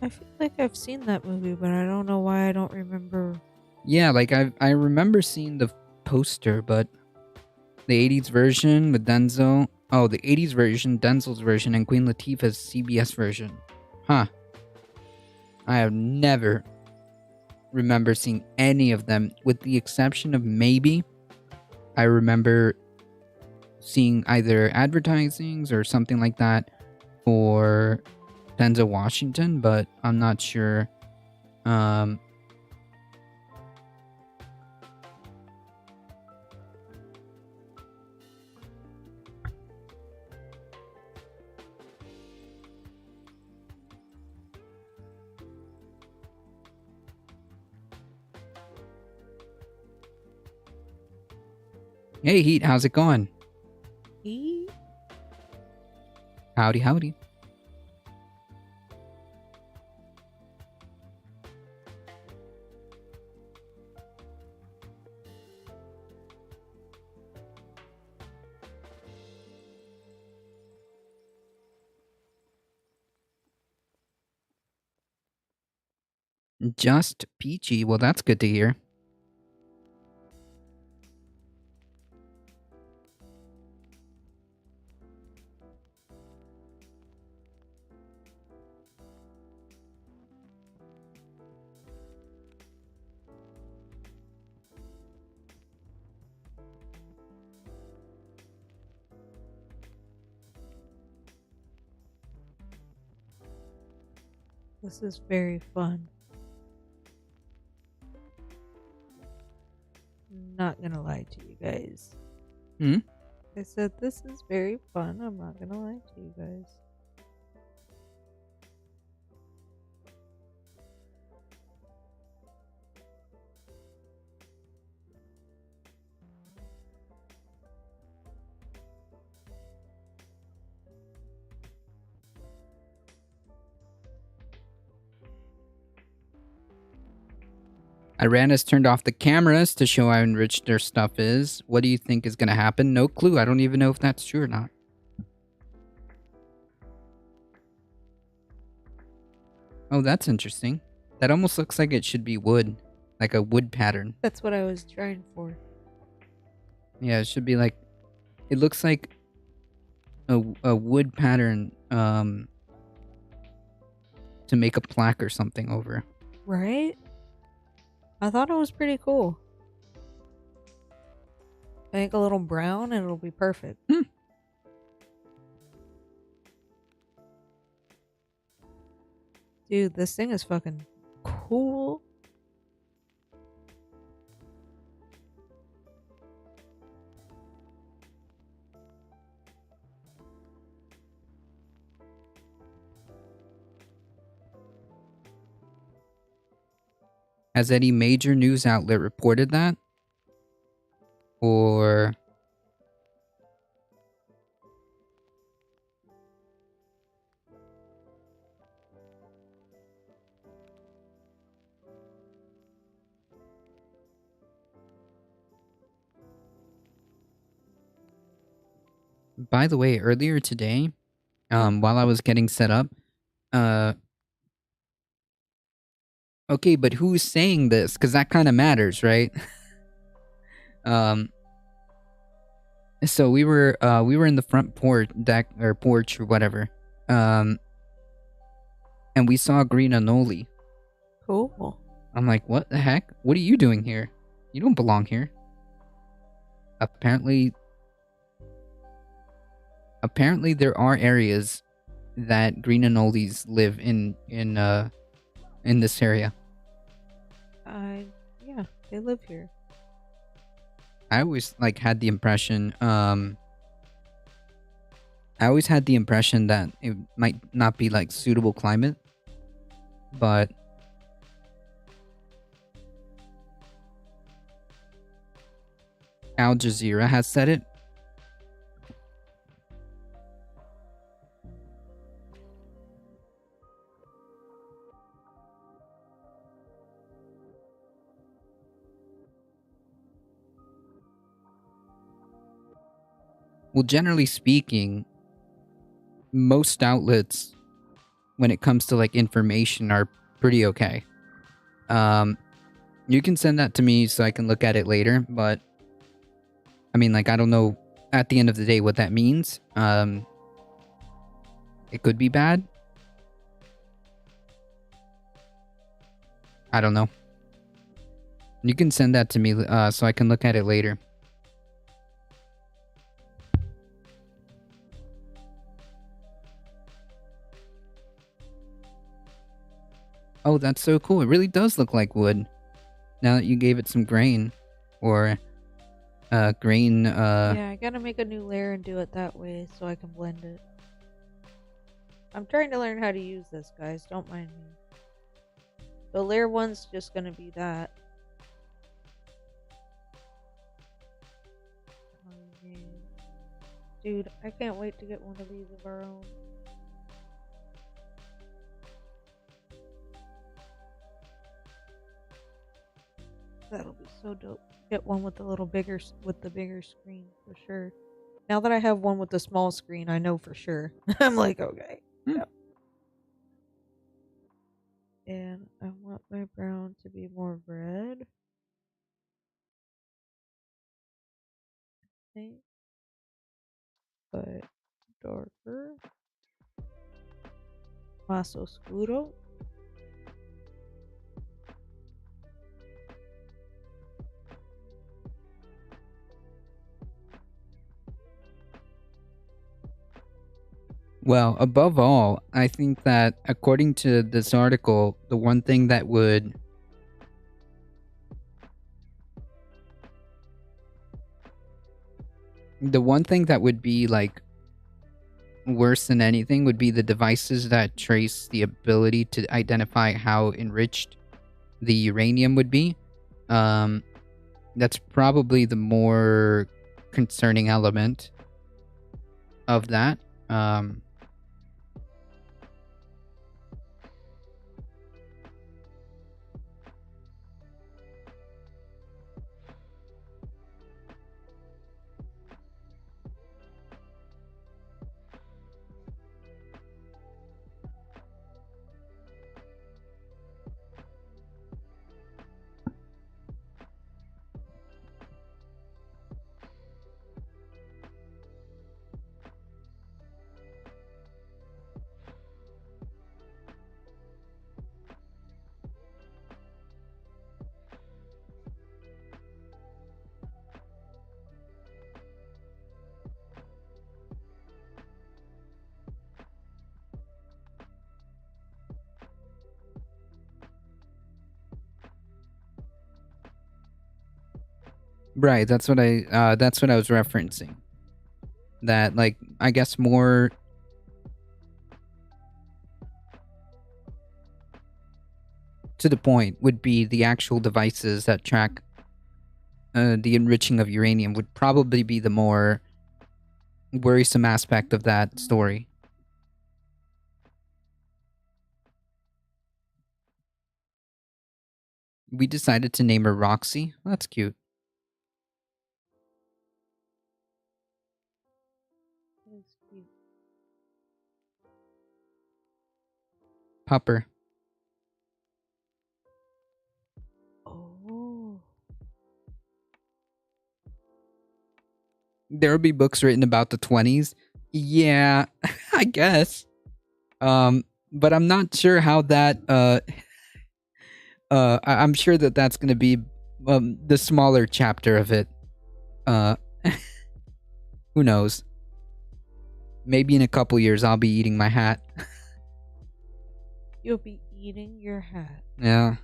I feel like I've seen that movie, but I don't know why I don't remember. Yeah, like I remember seeing the poster, but the 80s version with Denzel. Oh, the 80s version, Denzel's version, and Queen Latifah's CBS version. Huh. I have never remember seeing any of them, with the exception of maybe I remember seeing either advertisings or something like that for Denzel Washington, but I'm not sure. Hey, Heat, how's it going? E? Howdy, howdy. Just peachy. Well, that's good to hear. This is very fun. Not gonna lie to you guys. Hmm? I said this is very fun. I'm not gonna lie to you guys. Iran has turned off the cameras to show how enriched their stuff is. What do you think is going to happen? No clue. I don't even know if that's true or not. Oh, that's interesting. That almost looks like it should be wood. Like a wood pattern. That's what I was trying for. Yeah, it should be like... It looks like a wood pattern to make a plaque or something over. Right? I thought it was pretty cool. Make a little brown and it'll be perfect. Dude, this thing is fucking cool. Has any major news outlet reported that? Or... By the way, earlier today, while I was getting set up, okay, but who's saying this? Because that kind of matters, right? So we were in the front porch or whatever, and we saw green anole. Cool. I'm like, what the heck? What are you doing here? You don't belong here. Apparently there are areas that green anoles live in this area. Yeah, they live here. I always had the impression that it might not be suitable climate, but Al Jazeera has said it. Well, generally speaking, most outlets, when it comes to information, are pretty okay. You can send that to me so I can look at it later, but I mean, I don't know at the end of the day what that means. It could be bad. I don't know. You can send that to me so I can look at it later. Oh, that's so cool. It really does look like wood. Now that you gave it some grain. Or, grain, Yeah, I gotta make a new layer and do it that way so I can blend it. I'm trying to learn how to use this, guys. Don't mind me. The layer 1's just gonna be that. Dude, I can't wait to get one of these of our own. That'll be so dope. Get one with the bigger screen for sure. Now that I have one with the small screen, I know for sure. I'm like, okay. Yep. And I want my brown to be more red. I think. But darker. Más oscuro. Well, above all, I think that according to this article, the one thing that would be like worse than anything would be the devices that trace the ability to identify how enriched the uranium would be. That's probably the more concerning element of that. Right, that's what I was referencing. That, like, I guess more to the point would be the actual devices that track the enriching of uranium would probably be the more worrisome aspect of that story. We decided to name her Roxy. That's cute. That's cute. Pupper. Oh. There will be books written about the 20s. Yeah, I guess. But I'm not sure how that I'm sure that that's going to be the smaller chapter of it. Uh who knows? Maybe in a couple years I'll be eating my hat. You'll be eating your hat. Yeah.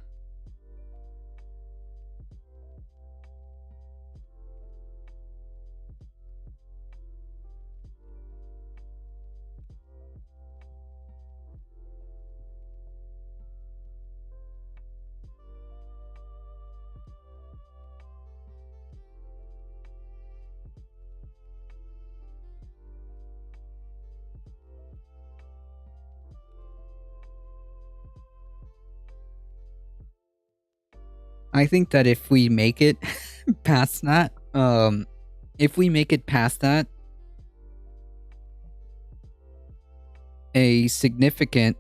I think that if we make it past that, a significant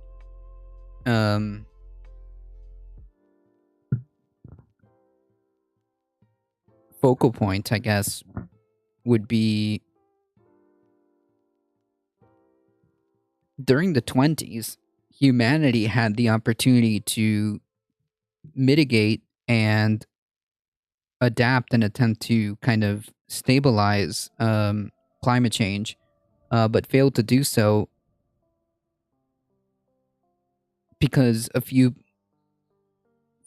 focal point, I guess, would be during the 20s, humanity had the opportunity to mitigate and adapt and attempt to kind of stabilize climate change, but failed to do so because a few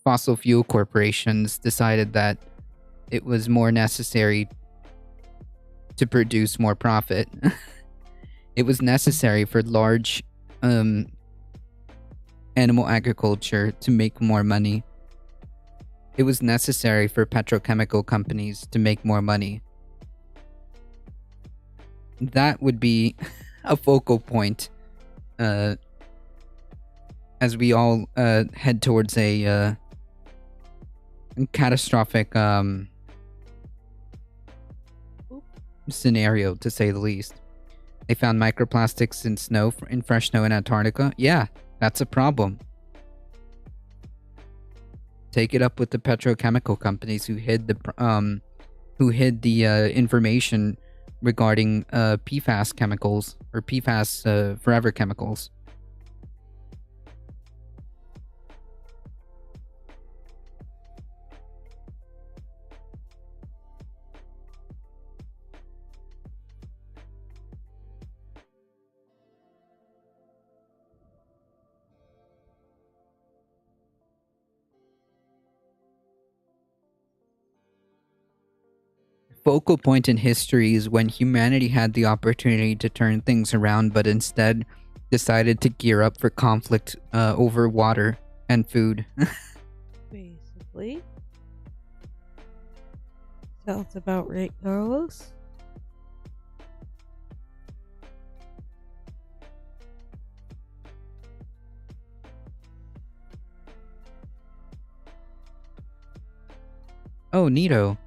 fossil fuel corporations decided that it was more necessary to produce more profit. It was necessary for large animal agriculture to make more money. It was necessary for petrochemical companies to make more money. That would be a focal point as we all head towards a catastrophic scenario, to say the least. They found microplastics in snow, in fresh snow in Antarctica. Yeah, that's a problem. Take it up with the petrochemical companies who hid the information regarding PFAS chemicals or PFAS forever chemicals. Focal point in history is when humanity had the opportunity to turn things around, but instead decided to gear up for conflict over water and food. Basically. Sounds about right, Carlos. Oh, neato.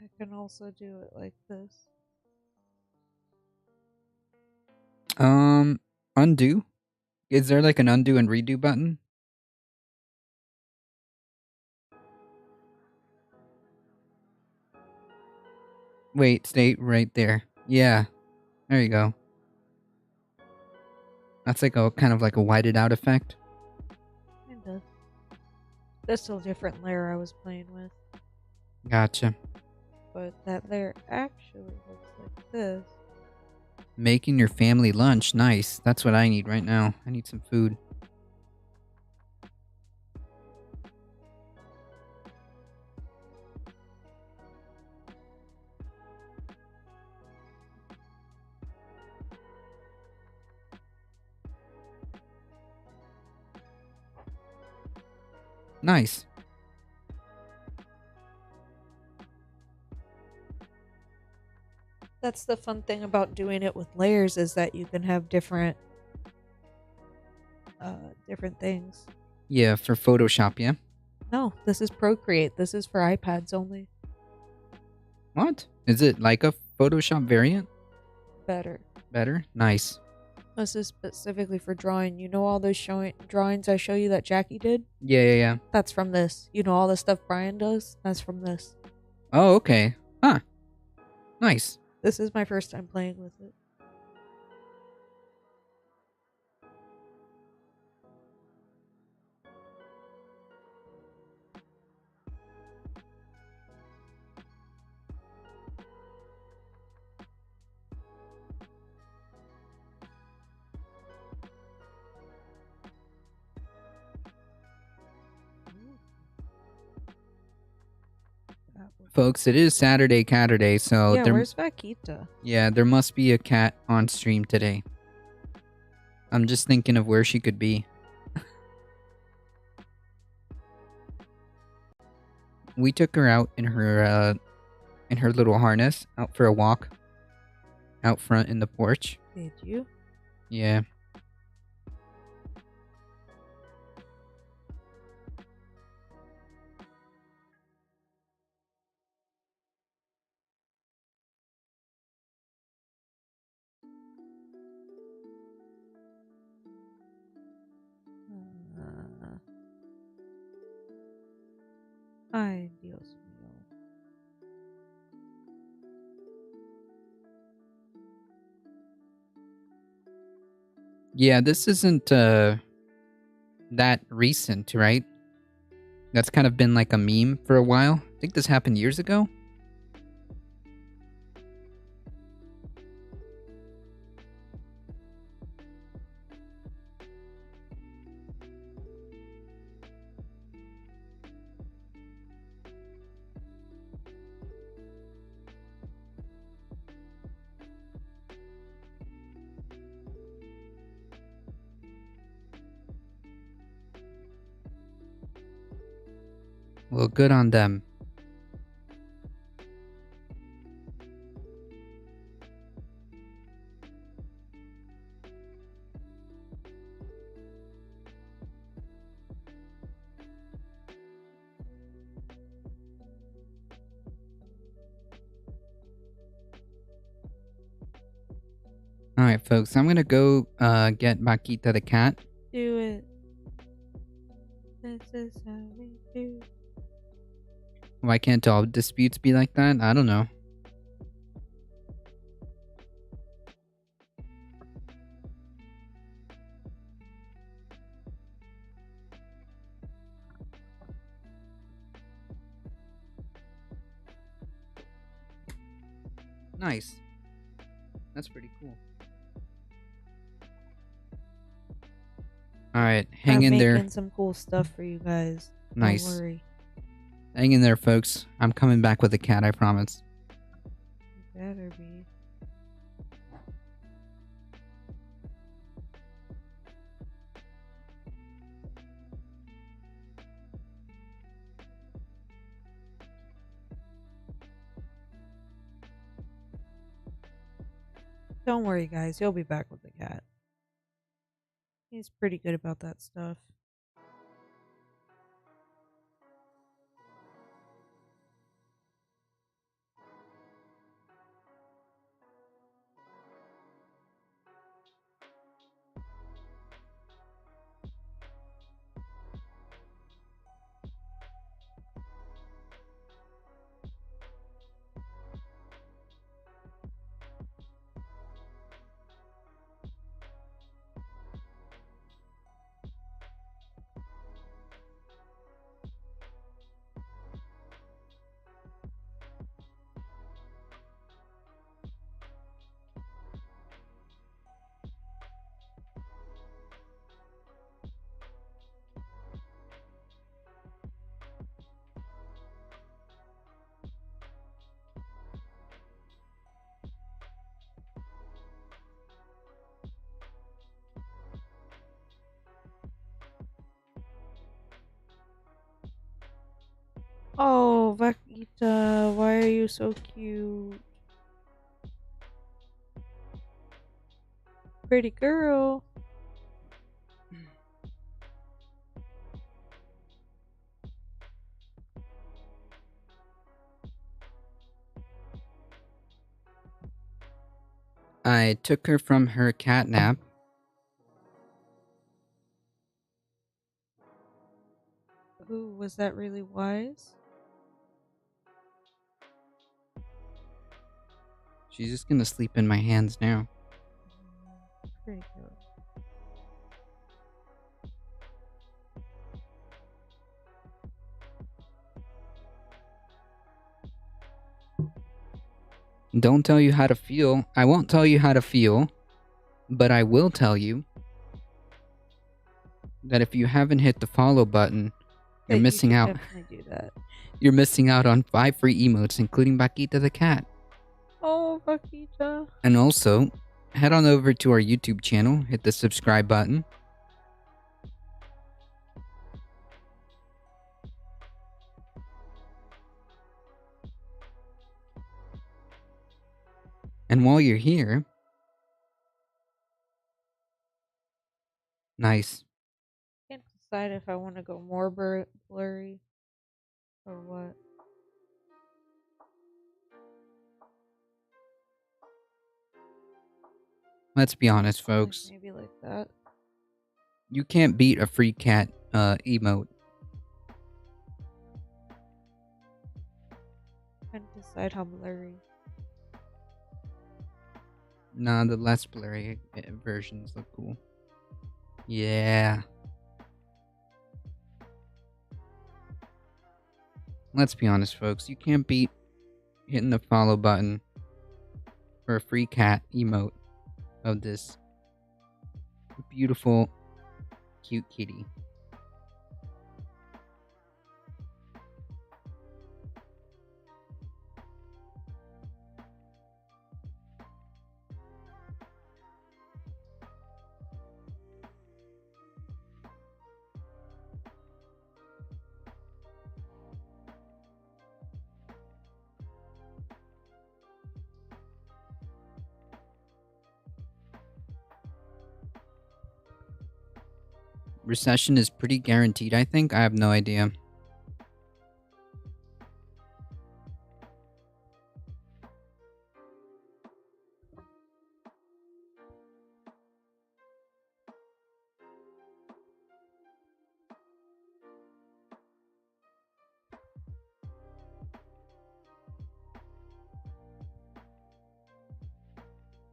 I can also do it like this. Undo? Is there like an undo and redo button? Wait, stay right there. Yeah, there you go. That's like a kind of like a whited out effect. Kinda. That's still a different layer I was playing with. Gotcha. But that layer actually looks like this. Making your family lunch. Nice. That's what I need right now. I need some food. Nice. That's the fun thing about doing it with layers, is that you can have different things. Yeah, for Photoshop, yeah? No, this is Procreate. This is for iPads only. What? Is it like a Photoshop variant? Better. Better? Nice. This is specifically for drawing. You know all those drawings I show you that Jackie did? Yeah. That's from this. You know all the stuff Brian does? That's from this. Oh, okay. Huh. Nice. This is my first time playing with it. Folks, it is Saturday, Caturday, so Yeah, where's Vaquita? Yeah, there must be a cat on stream today. I'm just thinking of where she could be. We took her out in her little harness out for a walk out front in the porch. Did you? Yeah. Ay, Dios mío. Yeah, this isn't that recent, right? That's kind of been like a meme for a while. I think this happened years ago. Well, good on them. All right, folks. I'm gonna go get Makita the cat. Do it. This is how we do. Why can't all disputes be like that? I don't know. Nice. That's pretty cool. All right, hang I'm in there. making some cool stuff for you guys. Nice. Don't worry. Hang in there, folks. I'm coming back with a cat, I promise. You better be. Don't worry, guys. He'll be back with the cat. He's pretty good about that stuff. Oh, Vaquita, why are you so cute? Pretty girl. I took her from her cat nap. Ooh, was that really wise? She's just gonna sleep in my hands now. Pretty girl. Don't tell you how to feel. I won't tell you how to feel, but I will tell you that if you haven't hit the follow button, you're That missing you should out. Definitely do that. You're missing out on 5 free emotes, including Bakita the cat. Oh, Vaquita. And also, head on over to our YouTube channel, hit the subscribe button. And while you're here, nice. Can't decide if I want to go more blurry or what. Let's be honest, folks. Maybe like that. You can't beat a free cat emote. Can't decide how blurry. Nah, the less blurry versions look cool. Yeah. Let's be honest, folks. You can't beat hitting the follow button for a free cat emote of this beautiful, cute kitty. Recession is pretty guaranteed, I think. I have no idea.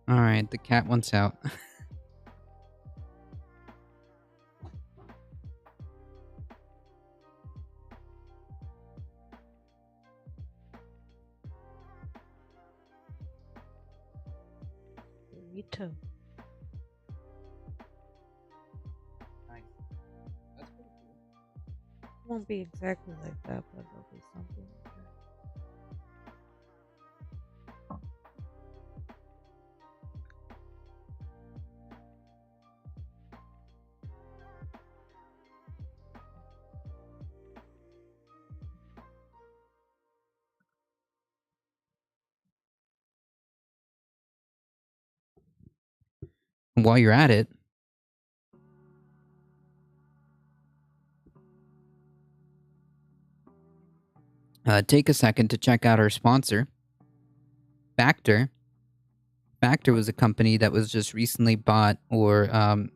Alright, the cat wants out. Burrito. That's pretty cool. Won't be exactly like that, but it'll be something like that. While you're at it, take a second to check out our sponsor, Factor. Factor was a company that was just recently bought or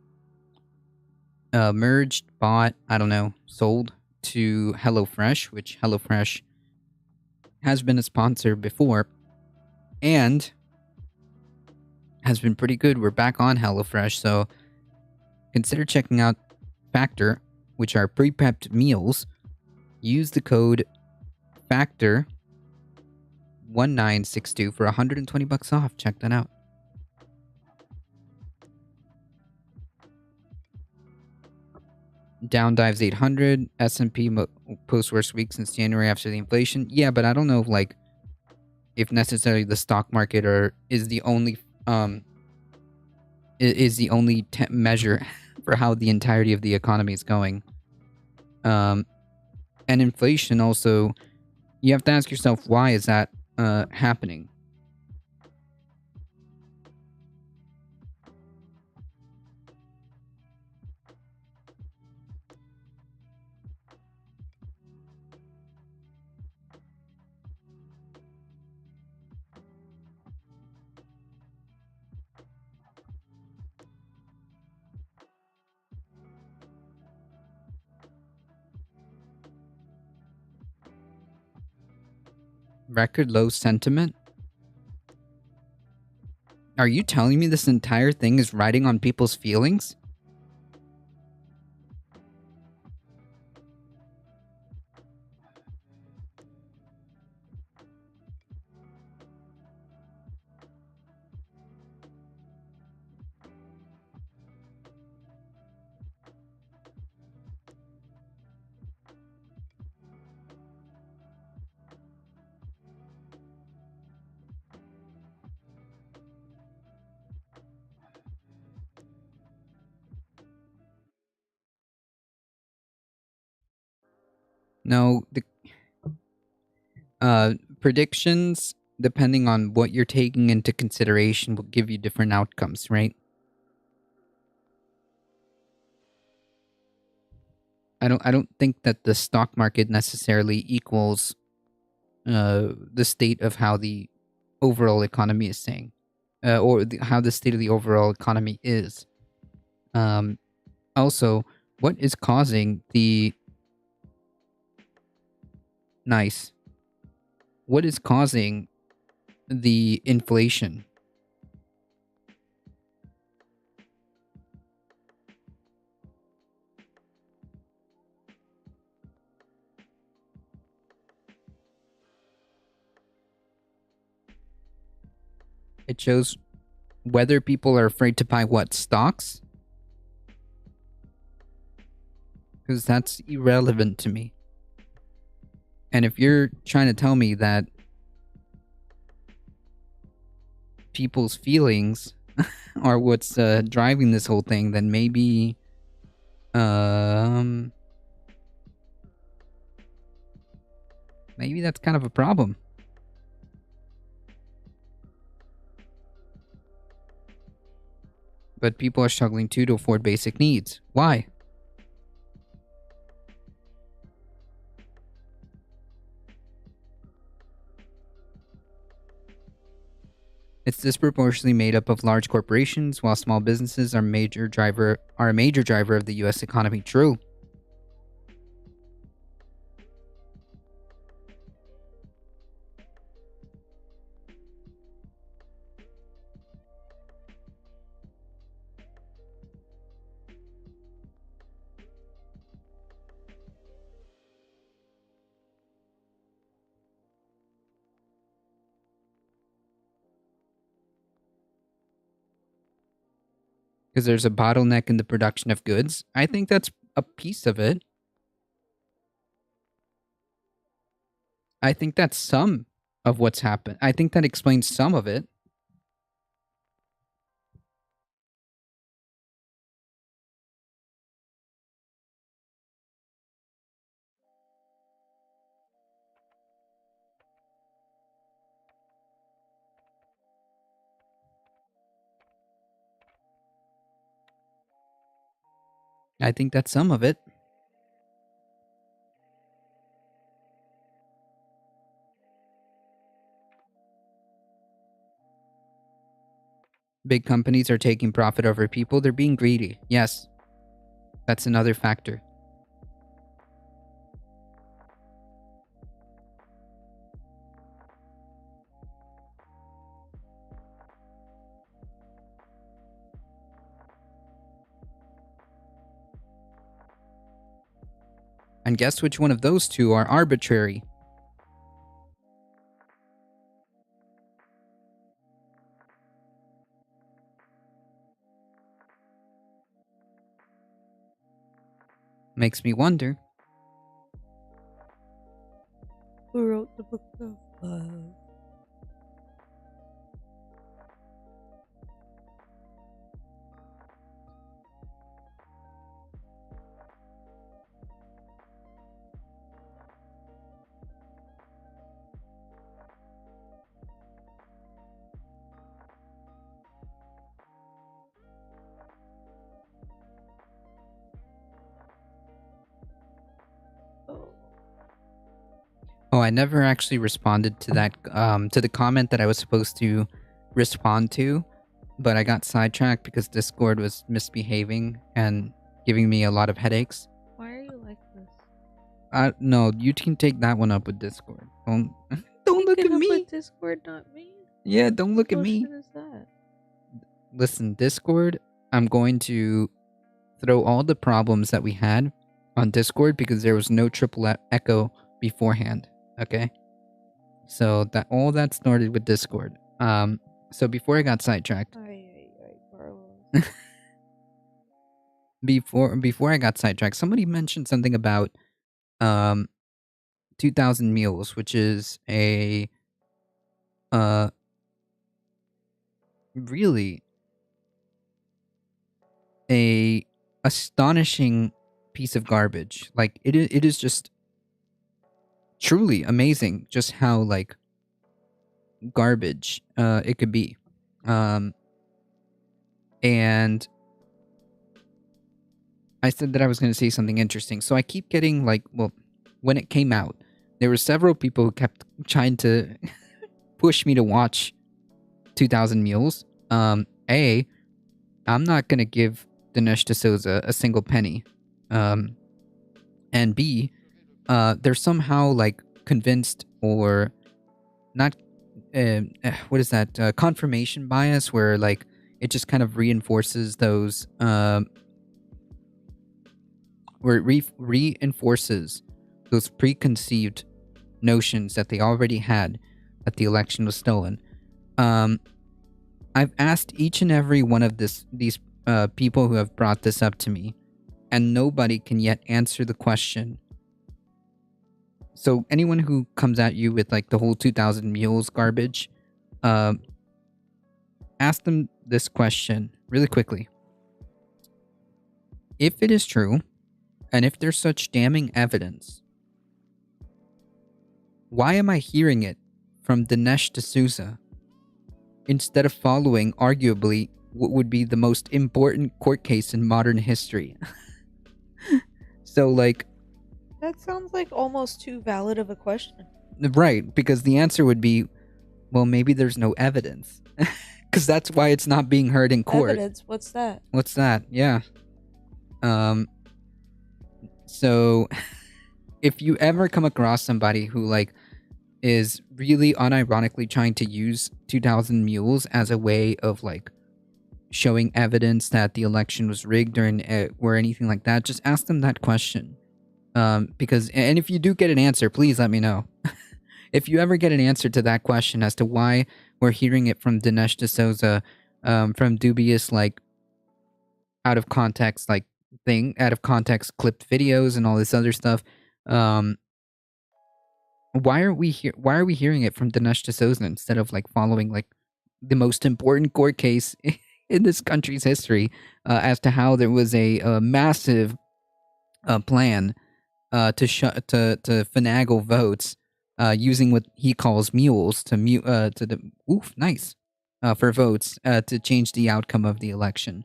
merged, bought, I don't know, sold to HelloFresh, which HelloFresh has been a sponsor before and has been pretty good. We're back on HelloFresh, so consider checking out Factor, which are pre-prepped meals. Use the code FACTOR1962 for $120 off. Check that out. Down dives 800, S&P post-worst week since January after the inflation. Yeah, but I don't know if necessarily the stock market is the only measure for how the entirety of the economy is going. And inflation also, you have to ask yourself, why is that happening? Record low sentiment? Are you telling me this entire thing is riding on people's feelings? No, the predictions, depending on what you're taking into consideration, will give you different outcomes, right? I don't think that the stock market necessarily equals the state of how the overall economy is saying, how the state of the overall economy is. Also, what is causing the nice? What is causing the inflation? It shows whether people are afraid to buy what stocks, because that's irrelevant to me. And if you're trying to tell me that people's feelings are what's driving this whole thing, then maybe maybe that's kind of a problem. But people are struggling too to afford basic needs. Why? It's disproportionately made up of large corporations, while small businesses are a major driver of the US economy. True. Because there's a bottleneck in the production of goods. I think that's a piece of it. I think that's some of what's happened. I think that explains some of it. I think that's some of it. Big companies are taking profit over people. They're being greedy. Yes. That's another factor. And guess which one of those two are arbitrary? Makes me wonder. Who wrote the book of love? Oh, I never actually responded to that, to the comment that I was supposed to respond to, but I got sidetracked because Discord was misbehaving and giving me a lot of headaches. Why are you like this? No, you can take that one up with Discord. Don't look at me. With Discord, not me. Yeah, don't look at me. What is that? Listen, Discord, I'm going to throw all the problems that we had on Discord because there was no triple echo beforehand. Okay, so that all that started with Discord. So before I got sidetracked, before I got sidetracked, somebody mentioned something about 2,000 mules, which is a really a astonishing piece of garbage. Like it is just truly amazing just how like garbage it could be. And I said that I was going to say something interesting. So I keep getting like, well, when it came out, there were several people who kept trying to push me to watch 2,000 Mules. I'm not going to give Dinesh D'Souza a single penny. And B, they're somehow like convinced or not, what is that? Confirmation bias, where like it just kind of reinforces those, where it reinforces those preconceived notions that they already had that the election was stolen. I've asked each and every one of these people who have brought this up to me, and nobody can yet answer the question. So anyone who comes at you with like the whole 2,000 mules garbage, ask them this question really quickly. If it is true, and if there's such damning evidence, why am I hearing it from Dinesh D'Souza instead of following, arguably, what would be the most important court case in modern history? So, like... That sounds like almost too valid of a question. Right, because the answer would be, well, maybe there's no evidence. Because that's why it's not being heard in court. Evidence? What's that? What's that? Yeah. So, if you ever come across somebody who, like, is really unironically trying to use 2,000 mules as a way of, like, showing evidence that the election was rigged or anything like that, just ask them that question. Because, and if you do get an answer, please let me know. If you ever get an answer to that question as to why we're hearing it from Dinesh D'Souza, from dubious, like, out of context clipped videos and all this other stuff, why are we hearing it from Dinesh D'Souza instead of, like, following, like, the most important court case in this country's history, as to how there was a massive plan to finagle votes, using what he calls mules for votes, to change the outcome of the election.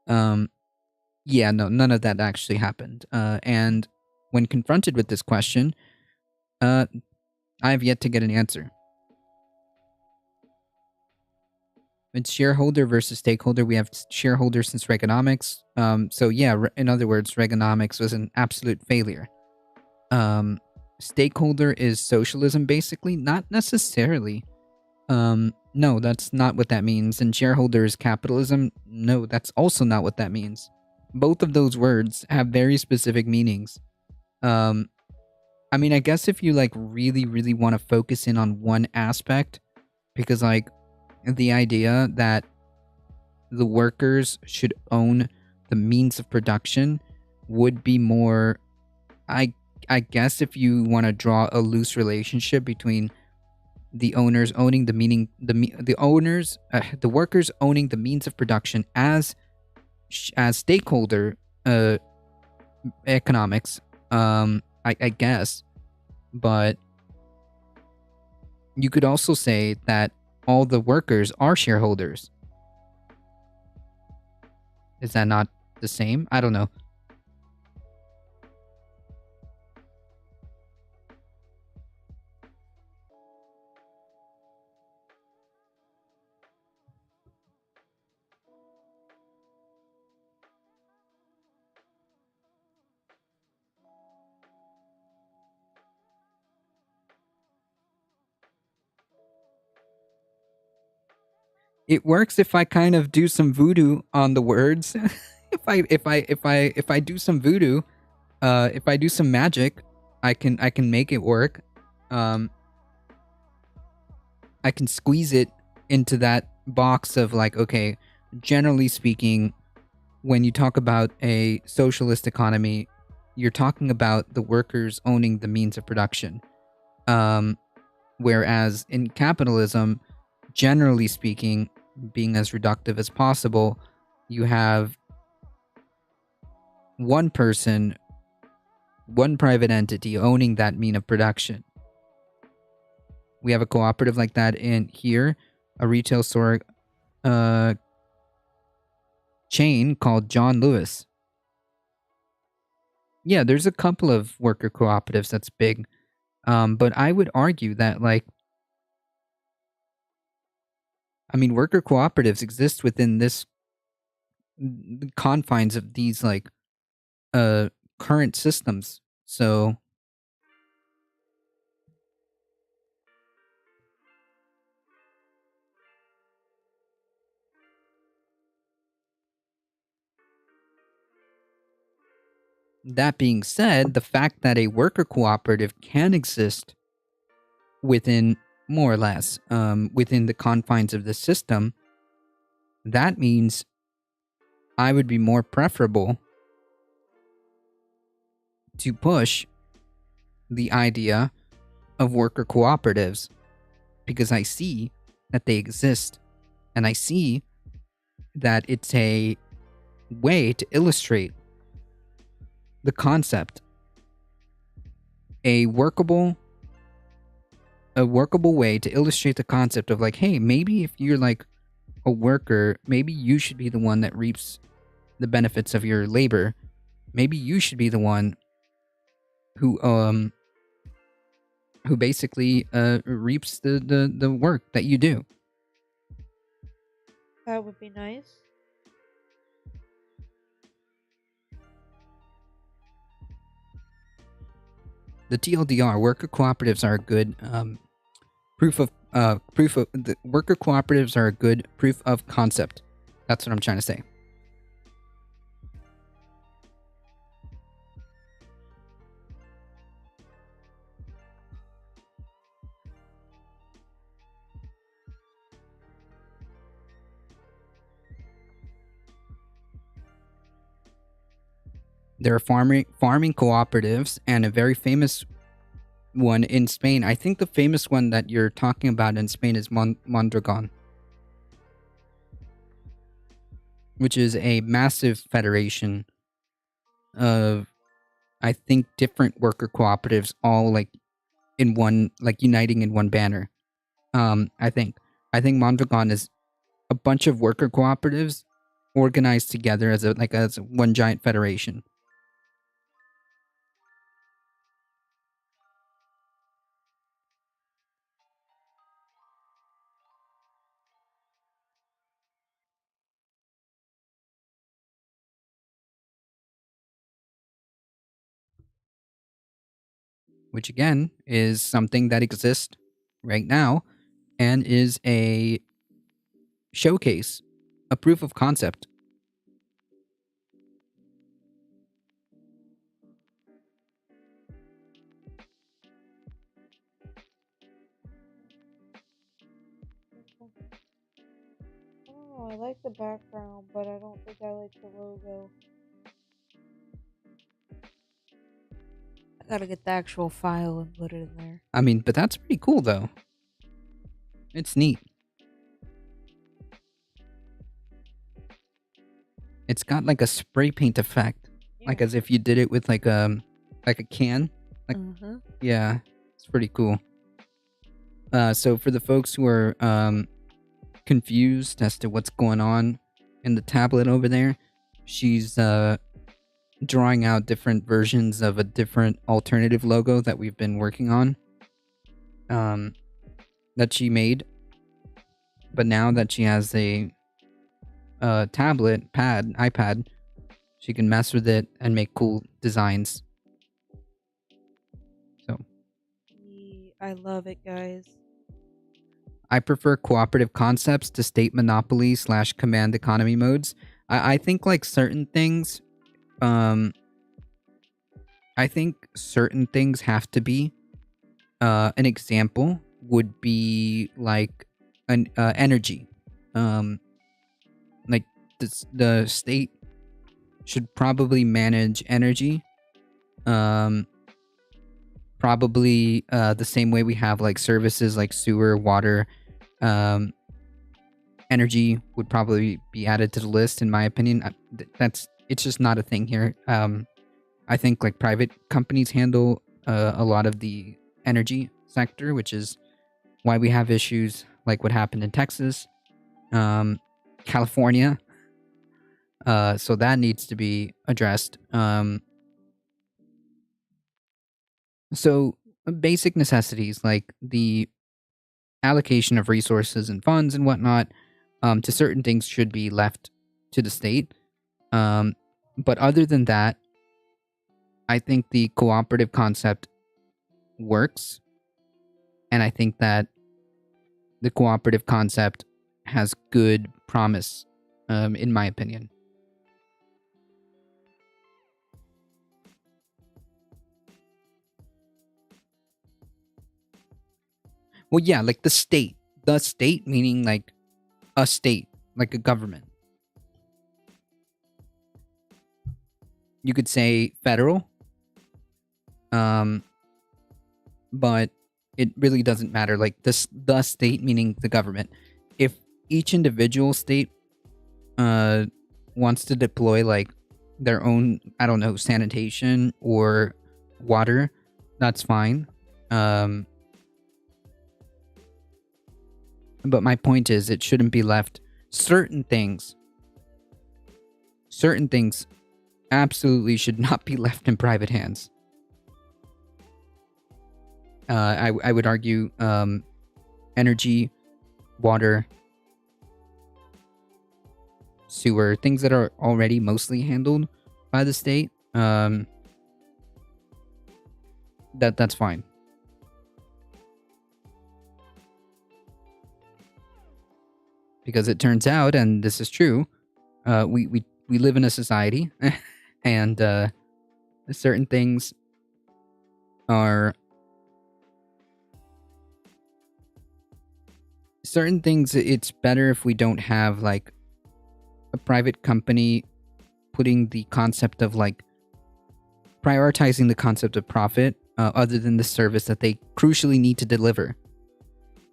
Yeah, no, none of that actually happened. And when confronted with this question, I have yet to get an answer. It's shareholder versus stakeholder. We have shareholder since Reaganomics. So yeah, in other words, Reaganomics was an absolute failure. Stakeholder is socialism, basically. Not necessarily. No, that's not what that means. And shareholder is capitalism. No, that's also not what that means. Both of those words have very specific meanings. I mean, I guess if you, like, really, really want to focus in on one aspect, because, like, the idea that the workers should own the means of production would be more, I guess, if you want to draw a loose relationship between the owners owning the workers owning the means of production as stakeholder economics, I guess. But you could also say that all the workers are shareholders. Is that not the same? I don't know. It works if I kind of do some voodoo on the words. if I do some voodoo, if I do some magic, I can make it work. I can squeeze it into that box of, like, okay, generally speaking, when you talk about a socialist economy, you're talking about the workers owning the means of production. Whereas in capitalism, generally speaking, being as reductive as possible, you have one person, one private entity owning that mean of production. We have a cooperative like that in here, a retail store chain called John Lewis. Yeah, there's a couple of worker cooperatives that's big. But I would argue that, like, I mean, worker cooperatives exist within the confines of these, like, current systems. So that being said, the fact that a worker cooperative can exist within, more or less, within the confines of the system, that means I would be more preferable to push the idea of worker cooperatives because I see that they exist and I see that it's a way to illustrate the concept, a workable way to illustrate the concept of like, hey, maybe if you're like a worker, maybe you should be the one that reaps the benefits of your labor. Maybe you should be the one who basically reaps the work that you do. That would be nice. The TLDR worker cooperatives are a good proof of the worker cooperatives are a good proof of concept. That's what I'm trying to say. There are farming cooperatives, and a very famous one in Spain. I think the famous one that you're talking about in Spain is Mondragon, which is a massive federation of, I think, different worker cooperatives, all like in one, like uniting in one banner. I think Mondragon is a bunch of worker cooperatives organized together as as one giant federation. Which again is something that exists right now and is a showcase, a proof of concept. Oh, I like the background, but I don't think I like the logo. I gotta get the actual file and put it in there. I mean, but that's pretty cool though. It's neat. It's got like a spray paint effect, like as if you did it with like a can. Like, yeah, it's pretty cool. So for the folks who are confused as to what's going on in the tablet over there, she's drawing out different versions of a different alternative logo that we've been working on, that she made. But now that she has a iPad, she can mess with it and make cool designs. So I love it, guys. I prefer cooperative concepts to state monopoly / command economy modes. I think like certain things, I think certain things have to be. An example would be like an energy. Like the state should probably manage energy. Probably the same way we have like services like sewer, water, energy would probably be added to the list in my opinion. It's just not a thing here. I think like private companies handle a lot of the energy sector, which is why we have issues like what happened in Texas, California. So that needs to be addressed. So basic necessities like the allocation of resources and funds and whatnot to certain things should be left to the state. But other than that, I think the cooperative concept works. And I think that the cooperative concept has good promise, in my opinion. Well, yeah, like the state meaning like a state, like a government. You could say federal, but it really doesn't matter. Like the state, meaning the government. If each individual state wants to deploy like their own, I don't know, sanitation or water, that's fine. But my point is, it shouldn't be left. Certain things absolutely should not be left in private hands. I would argue energy, water, sewer, things that are already mostly handled by the state. That's fine. Because it turns out, and this is true, we live in a society, and certain things are it's better if we don't have like a private company putting the concept of like prioritizing the concept of profit other than the service that they crucially need to deliver.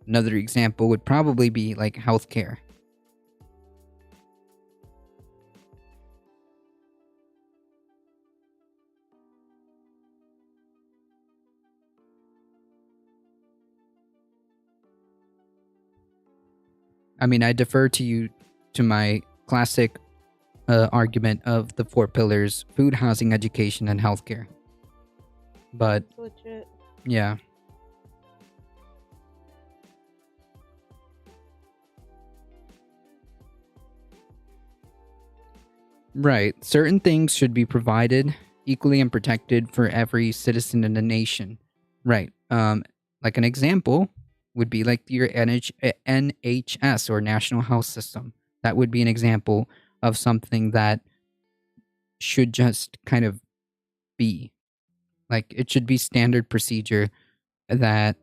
Another example would probably be like healthcare. I mean, I defer to you to my classic argument of the 4 pillars: food, housing, education, and healthcare. But It's legit. yeah. Right. Certain things should be provided equally and protected for every citizen in the nation. Right. Like an example would be like your NHS or National Health System. That would be an example of something that should just kind of be. Like, it should be standard procedure that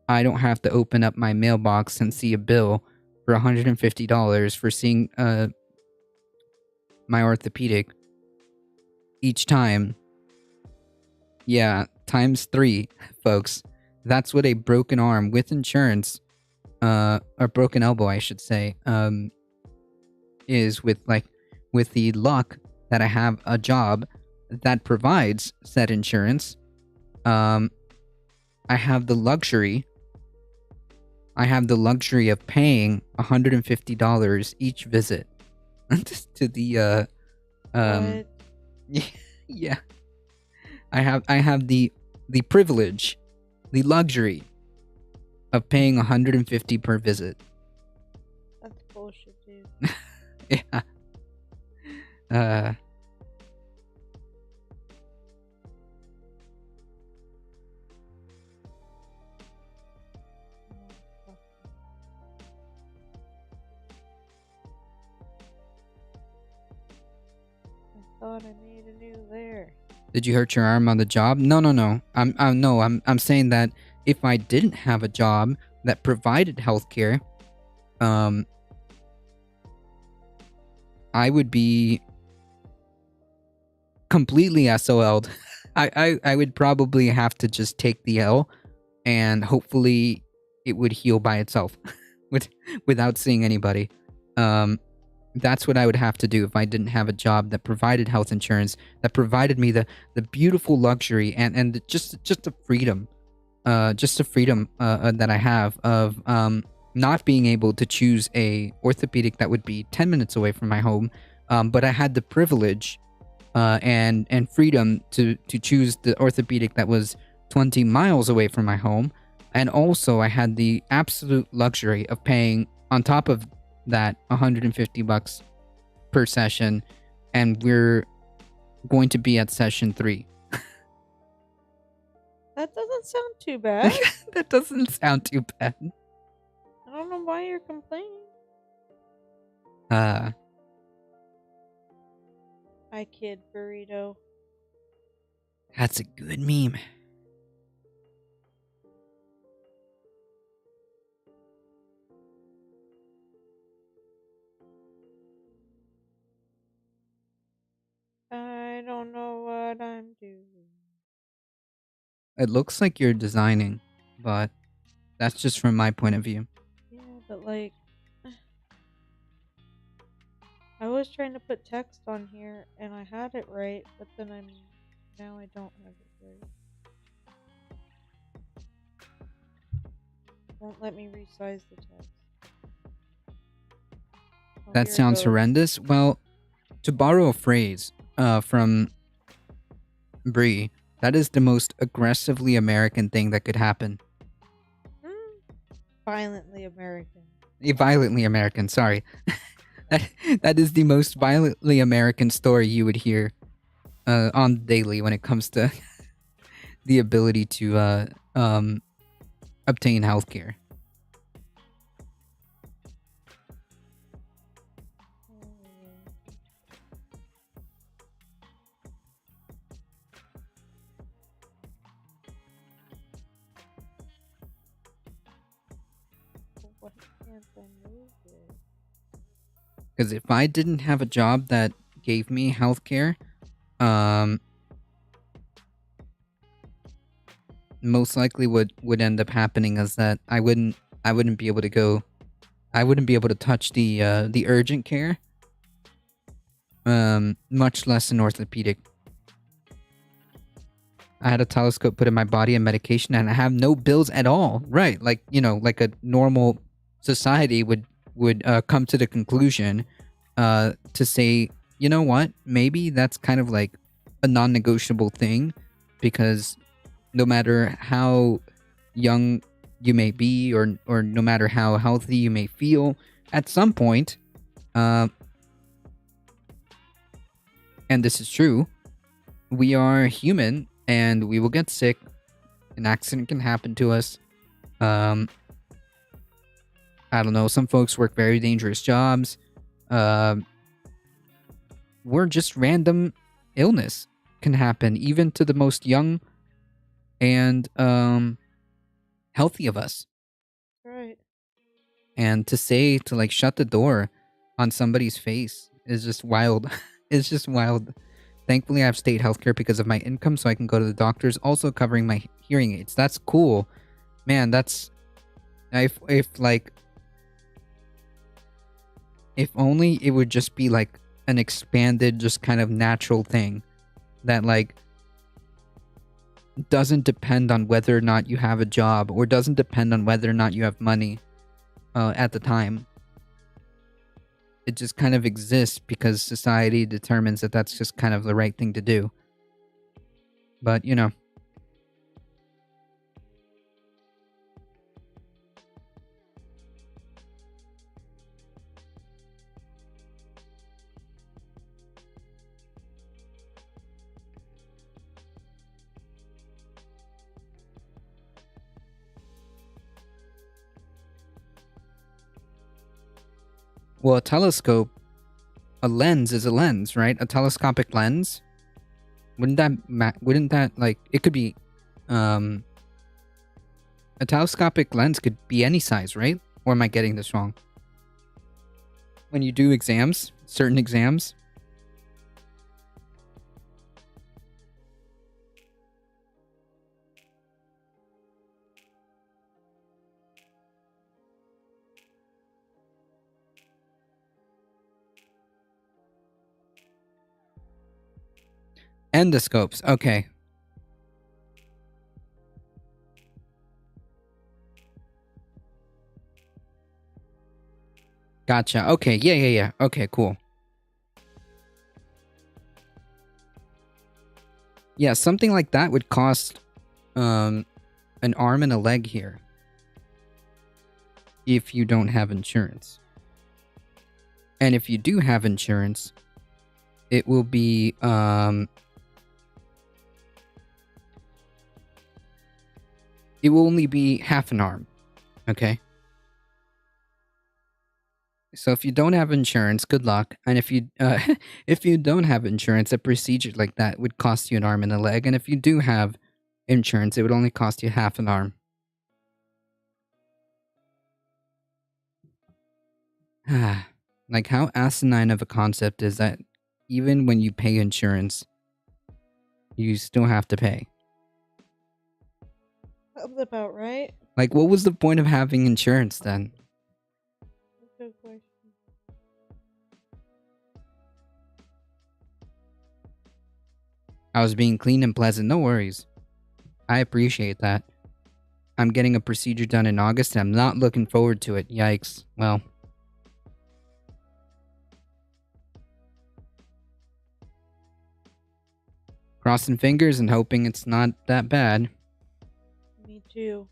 I don't have to open up my mailbox and see a bill for $150 for seeing my orthopedic each time. Yeah, times 3, folks. That's what a broken arm with insurance, or broken elbow, I should say, is with the luck that I have a job that provides said insurance. I have the luxury of paying $150 each visit to the What? yeah. I have the privilege, the luxury of paying $150 per visit. That's bullshit, dude. Yeah. I thought I made a new layer. Did you hurt your arm on the job? No. I'm saying that if I didn't have a job that provided healthcare, I would be completely SOL'd. I would probably have to just take the L, and hopefully it would heal by itself without seeing anybody. That's what I would have to do if I didn't have a job that provided health insurance, that provided me the beautiful luxury and just the freedom, that I have of not being able to choose a orthopedic that would be 10 minutes away from my home, but I had the privilege and freedom to choose the orthopedic that was 20 miles away from my home, and also I had the absolute luxury of paying on top of that $150 per session, and we're going to be at session 3. That doesn't sound too bad. That doesn't sound too bad. I don't know why you're complaining. Uh, I kid, burrito. that's a good meme. It looks like you're designing, but that's just from my point of view. Yeah, but like, I was trying to put text on here and I had it right, but then now I don't have it right. Won't let me resize the text. Oh, That here it sounds goes. horrendous. Well, to borrow a phrase from Bree, that is the most aggressively American thing that could happen. Violently American. Violently American, sorry. that is the most violently American story you would hear on daily when it comes to the ability to obtain healthcare. Why can't I move it? Because if I didn't have a job that gave me healthcare, most likely what would end up happening is that I wouldn't be able to go. I wouldn't be able to touch the urgent care. Much less an orthopedic. I had a telescope put in my body and medication, and I have no bills at all. Right, like like a normal society would come to the conclusion, to say, you know what, maybe that's kind of like a non-negotiable thing, because no matter how young you may be, or no matter how healthy you may feel, at some point, and this is true, we are human and we will get sick. An accident can happen to us. I don't know. Some folks work very dangerous jobs. We're just random illness can happen even to the most young and healthy of us. Right. And to like shut the door on somebody's face is just wild. It's just wild. Thankfully, I have state healthcare because of my income, so I can go to the doctors, also covering my hearing aids. That's cool, man. That's if only it would just be like an expanded, just kind of natural thing that like doesn't depend on whether or not you have a job, or doesn't depend on whether or not you have money at the time. It just kind of exists because society determines that that's just kind of the right thing to do. But, well, a lens is a lens, right? A telescopic lens. Wouldn't that like, it could be, a telescopic lens could be any size, right? Or am I getting this wrong? When you do exams, certain exams. Endoscopes, okay. Gotcha. Okay, yeah. Okay, cool. Yeah, something like that would cost an arm and a leg here if you don't have insurance. And if you do have insurance, it will be it will only be half an arm. Okay? So if you don't have insurance, good luck. And if you if you don't have insurance, a procedure like that would cost you an arm and a leg. And if you do have insurance, it would only cost you half an arm. Like, how asinine of a concept is that even when you pay insurance, you still have to pay. Sounds about right. Like, what was the point of having insurance then? Good question. I was being clean and pleasant. No worries. I appreciate that. I'm getting a procedure done in August and I'm not looking forward to it. Yikes. Well. Crossing fingers and hoping it's not that bad. Me too.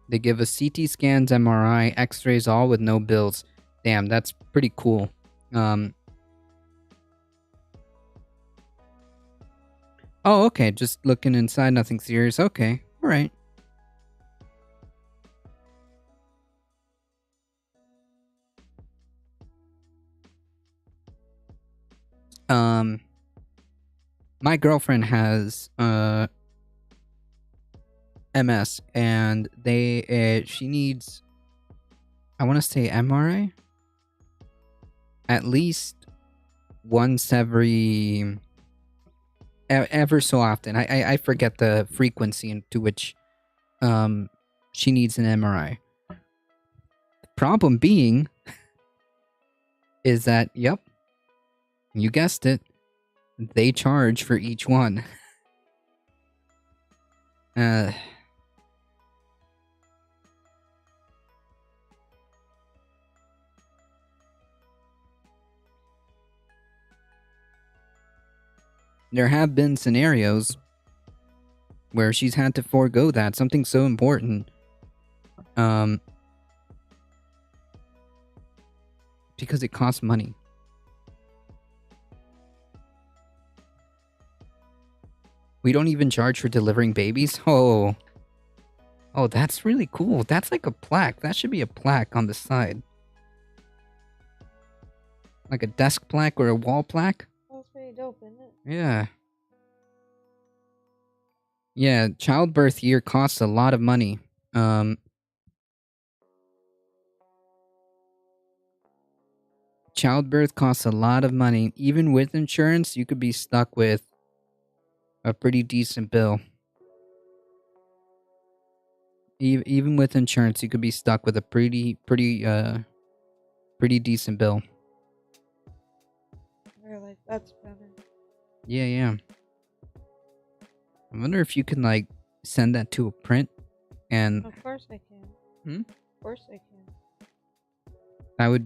They give us CT scans, MRI, x-rays, all with no bills. Damn, that's pretty cool. Oh, okay, just looking inside, nothing serious. Okay, alright. My girlfriend has, MS, and she needs, I want to say MRI? At least once every ever so often. I forget the frequency to which she needs an MRI. The problem being is that, yep, you guessed it, they charge for each one. There have been scenarios where she's had to forego that, something so important. Because it costs money. We don't even charge for delivering babies? Oh, that's really cool. That's like a plaque. That should be a plaque on the side. Like a desk plaque or a wall plaque? That's pretty dope, isn't it? Yeah. Yeah, childbirth here costs a lot of money. Childbirth costs a lot of money. Even with insurance, you could be stuck with a pretty decent bill. Even with insurance, you could be stuck with a pretty decent bill. Really, that's better. Yeah. I wonder if you can, like, send that to a print and... Of course I can. Hmm? Of course I can. That would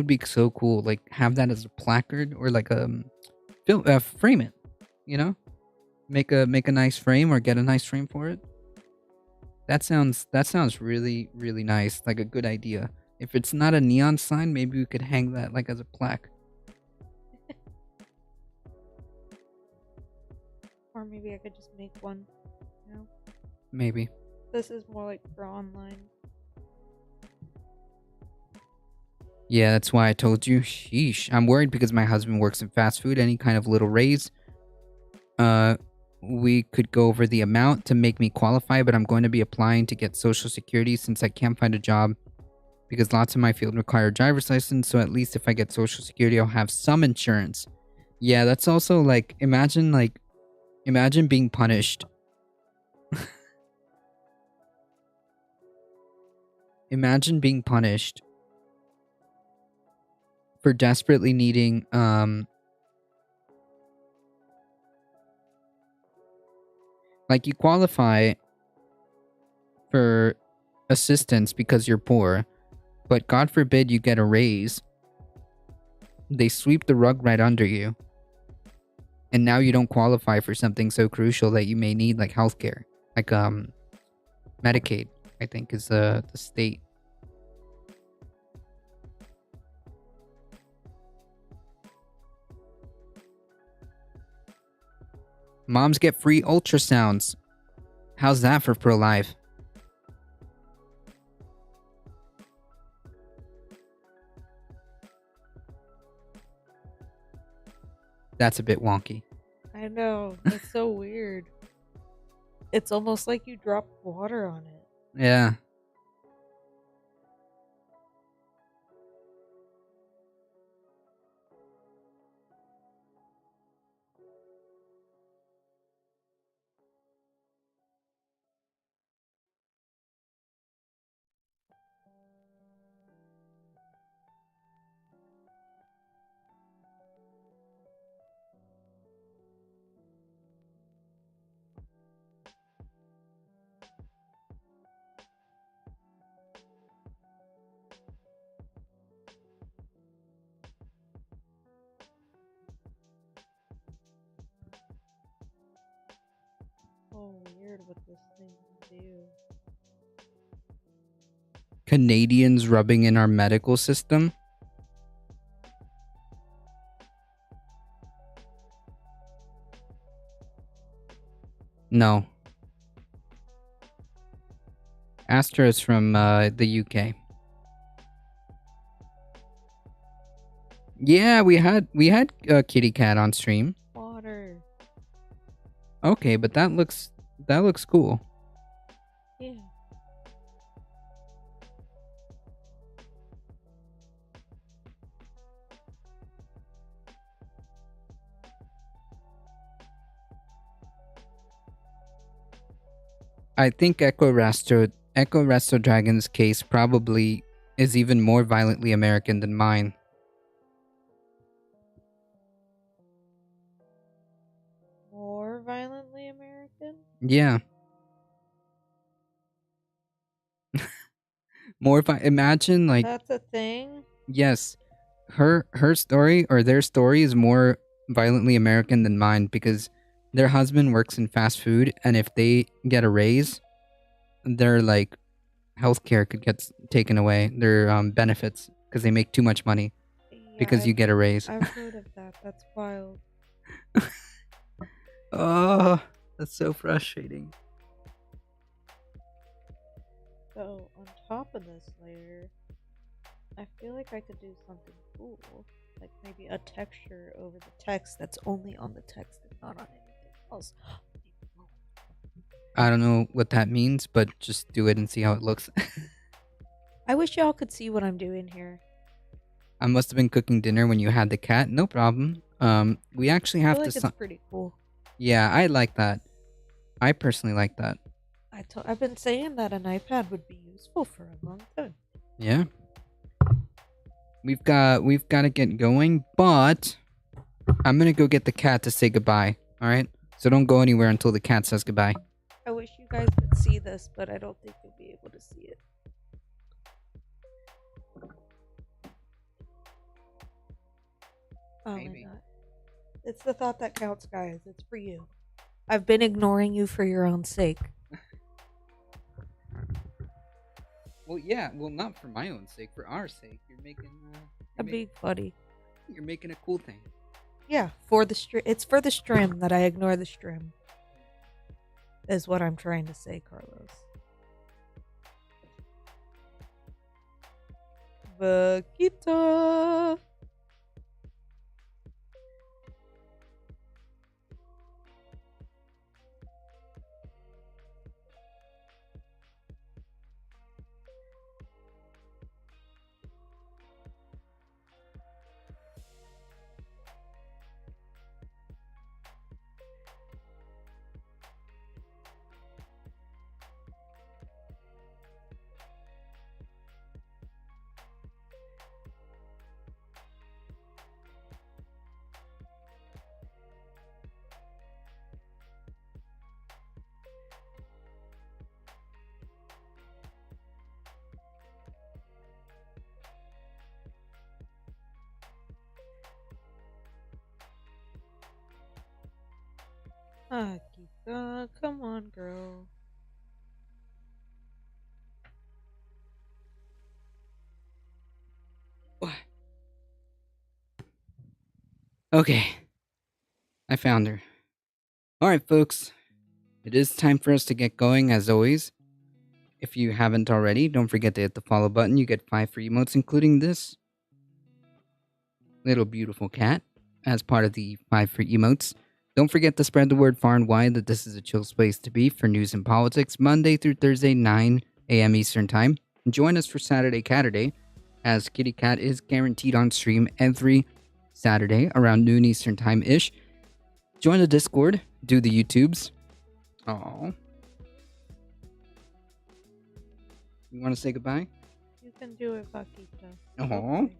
be so cool. Like, have that as a placard or like frame it, you know? Make a nice frame or get a nice frame for it. That sounds really, really nice. Like a good idea. If it's not a neon sign, maybe we could hang that like as a plaque. Or maybe I could just make one, you know? Maybe. This is more like for online. Yeah, that's why I told you. Sheesh. I'm worried because my husband works in fast food. Any kind of little raise, we could go over the amount to make me qualify, but I'm going to be applying to get Social Security since I can't find a job because lots of my field require a driver's license, so at least if I get Social Security, I'll have some insurance. Yeah, that's also like, imagine being punished. Imagine being punished for desperately needing, like, you qualify for assistance because you're poor, but God forbid you get a raise. They sweep the rug right under you. And now you don't qualify for something so crucial that you may need, like healthcare. Like, Medicaid, I think, is the state. Moms get free ultrasounds. How's that for pro-life? That's a bit wonky. I know. It's so weird. It's almost like you dropped water on it. Yeah. Oh, weird what this thing can do. Canadians rubbing in our medical system. No. Astra is from the UK. Yeah, we had Kitty Cat on stream. Water. Okay, but that looks cool. Yeah. I think Echo Resto Dragon's case probably is even more violently American than mine. More violently American? Yeah. Imagine like That's a thing? yes, her story or their story is more violently American than mine because their husband works in fast food and if they get a raise, their like healthcare could get taken away, their benefits because they make too much money because you get a raise. I've heard of that. That's wild. Oh, that's so frustrating. So, on top of this layer, I feel like I could do something cool. Like maybe a texture over the text that's only on the text and not on anything else. I don't know what that means, but just do it and see how it looks. I wish y'all could see what I'm doing here. I must have been cooking dinner when you had the cat. No problem. We actually I have feel to. like it's pretty cool. Yeah, I like that. I personally like that. I've been saying that an iPad would be useful for a long time. Yeah. We've got to get going, but I'm gonna go get the cat to say goodbye. All right. So don't go anywhere until the cat says goodbye. I wish you guys could see this, but I don't think you'll be able to see it. Oh Maybe. my god. It's the thought that counts, guys. It's for you. I've been ignoring you for your own sake. Well, yeah. Well, not for my own sake, for our sake. You're making A big buddy. You're making a cool thing. Yeah, for the it's for the stream that I ignore the stream. Is what I'm trying to say, Carlos. Vaquita. Vaquita, come on, girl. What? Okay. I found her. Alright, folks. It is time for us to get going, as always. If you haven't already, don't forget to hit the follow button. You get 5 free emotes, including this little beautiful cat, as part of the 5 free emotes. Don't forget to spread the word far and wide that this is a chill space to be for news and politics, Monday through Thursday, 9 a.m. Eastern Time. And join us for Saturday Caturday, as Kitty Cat is guaranteed on stream every Saturday around noon Eastern Time-ish. Join the Discord, do the YouTubes. Aww. You want to say goodbye? You can do it, Paquita. Aww.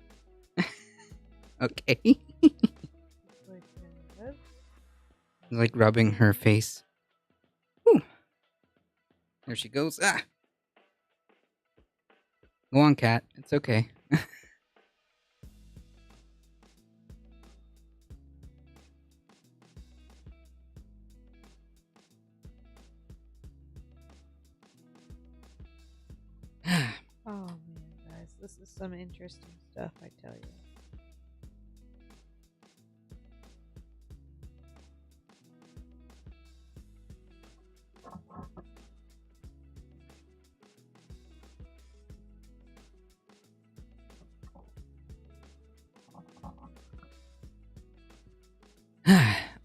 Okay. Like rubbing her face. Whew. There she goes. Ah! Go on, cat. It's okay. Oh man, guys, this is some interesting stuff, I tell you.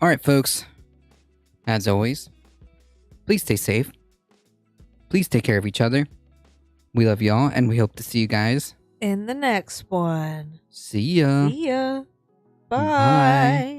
All right, folks. As always, please stay safe. Please take care of each other. We love y'all, and we hope to see you guys In the next one. See ya. See ya. Bye. Bye.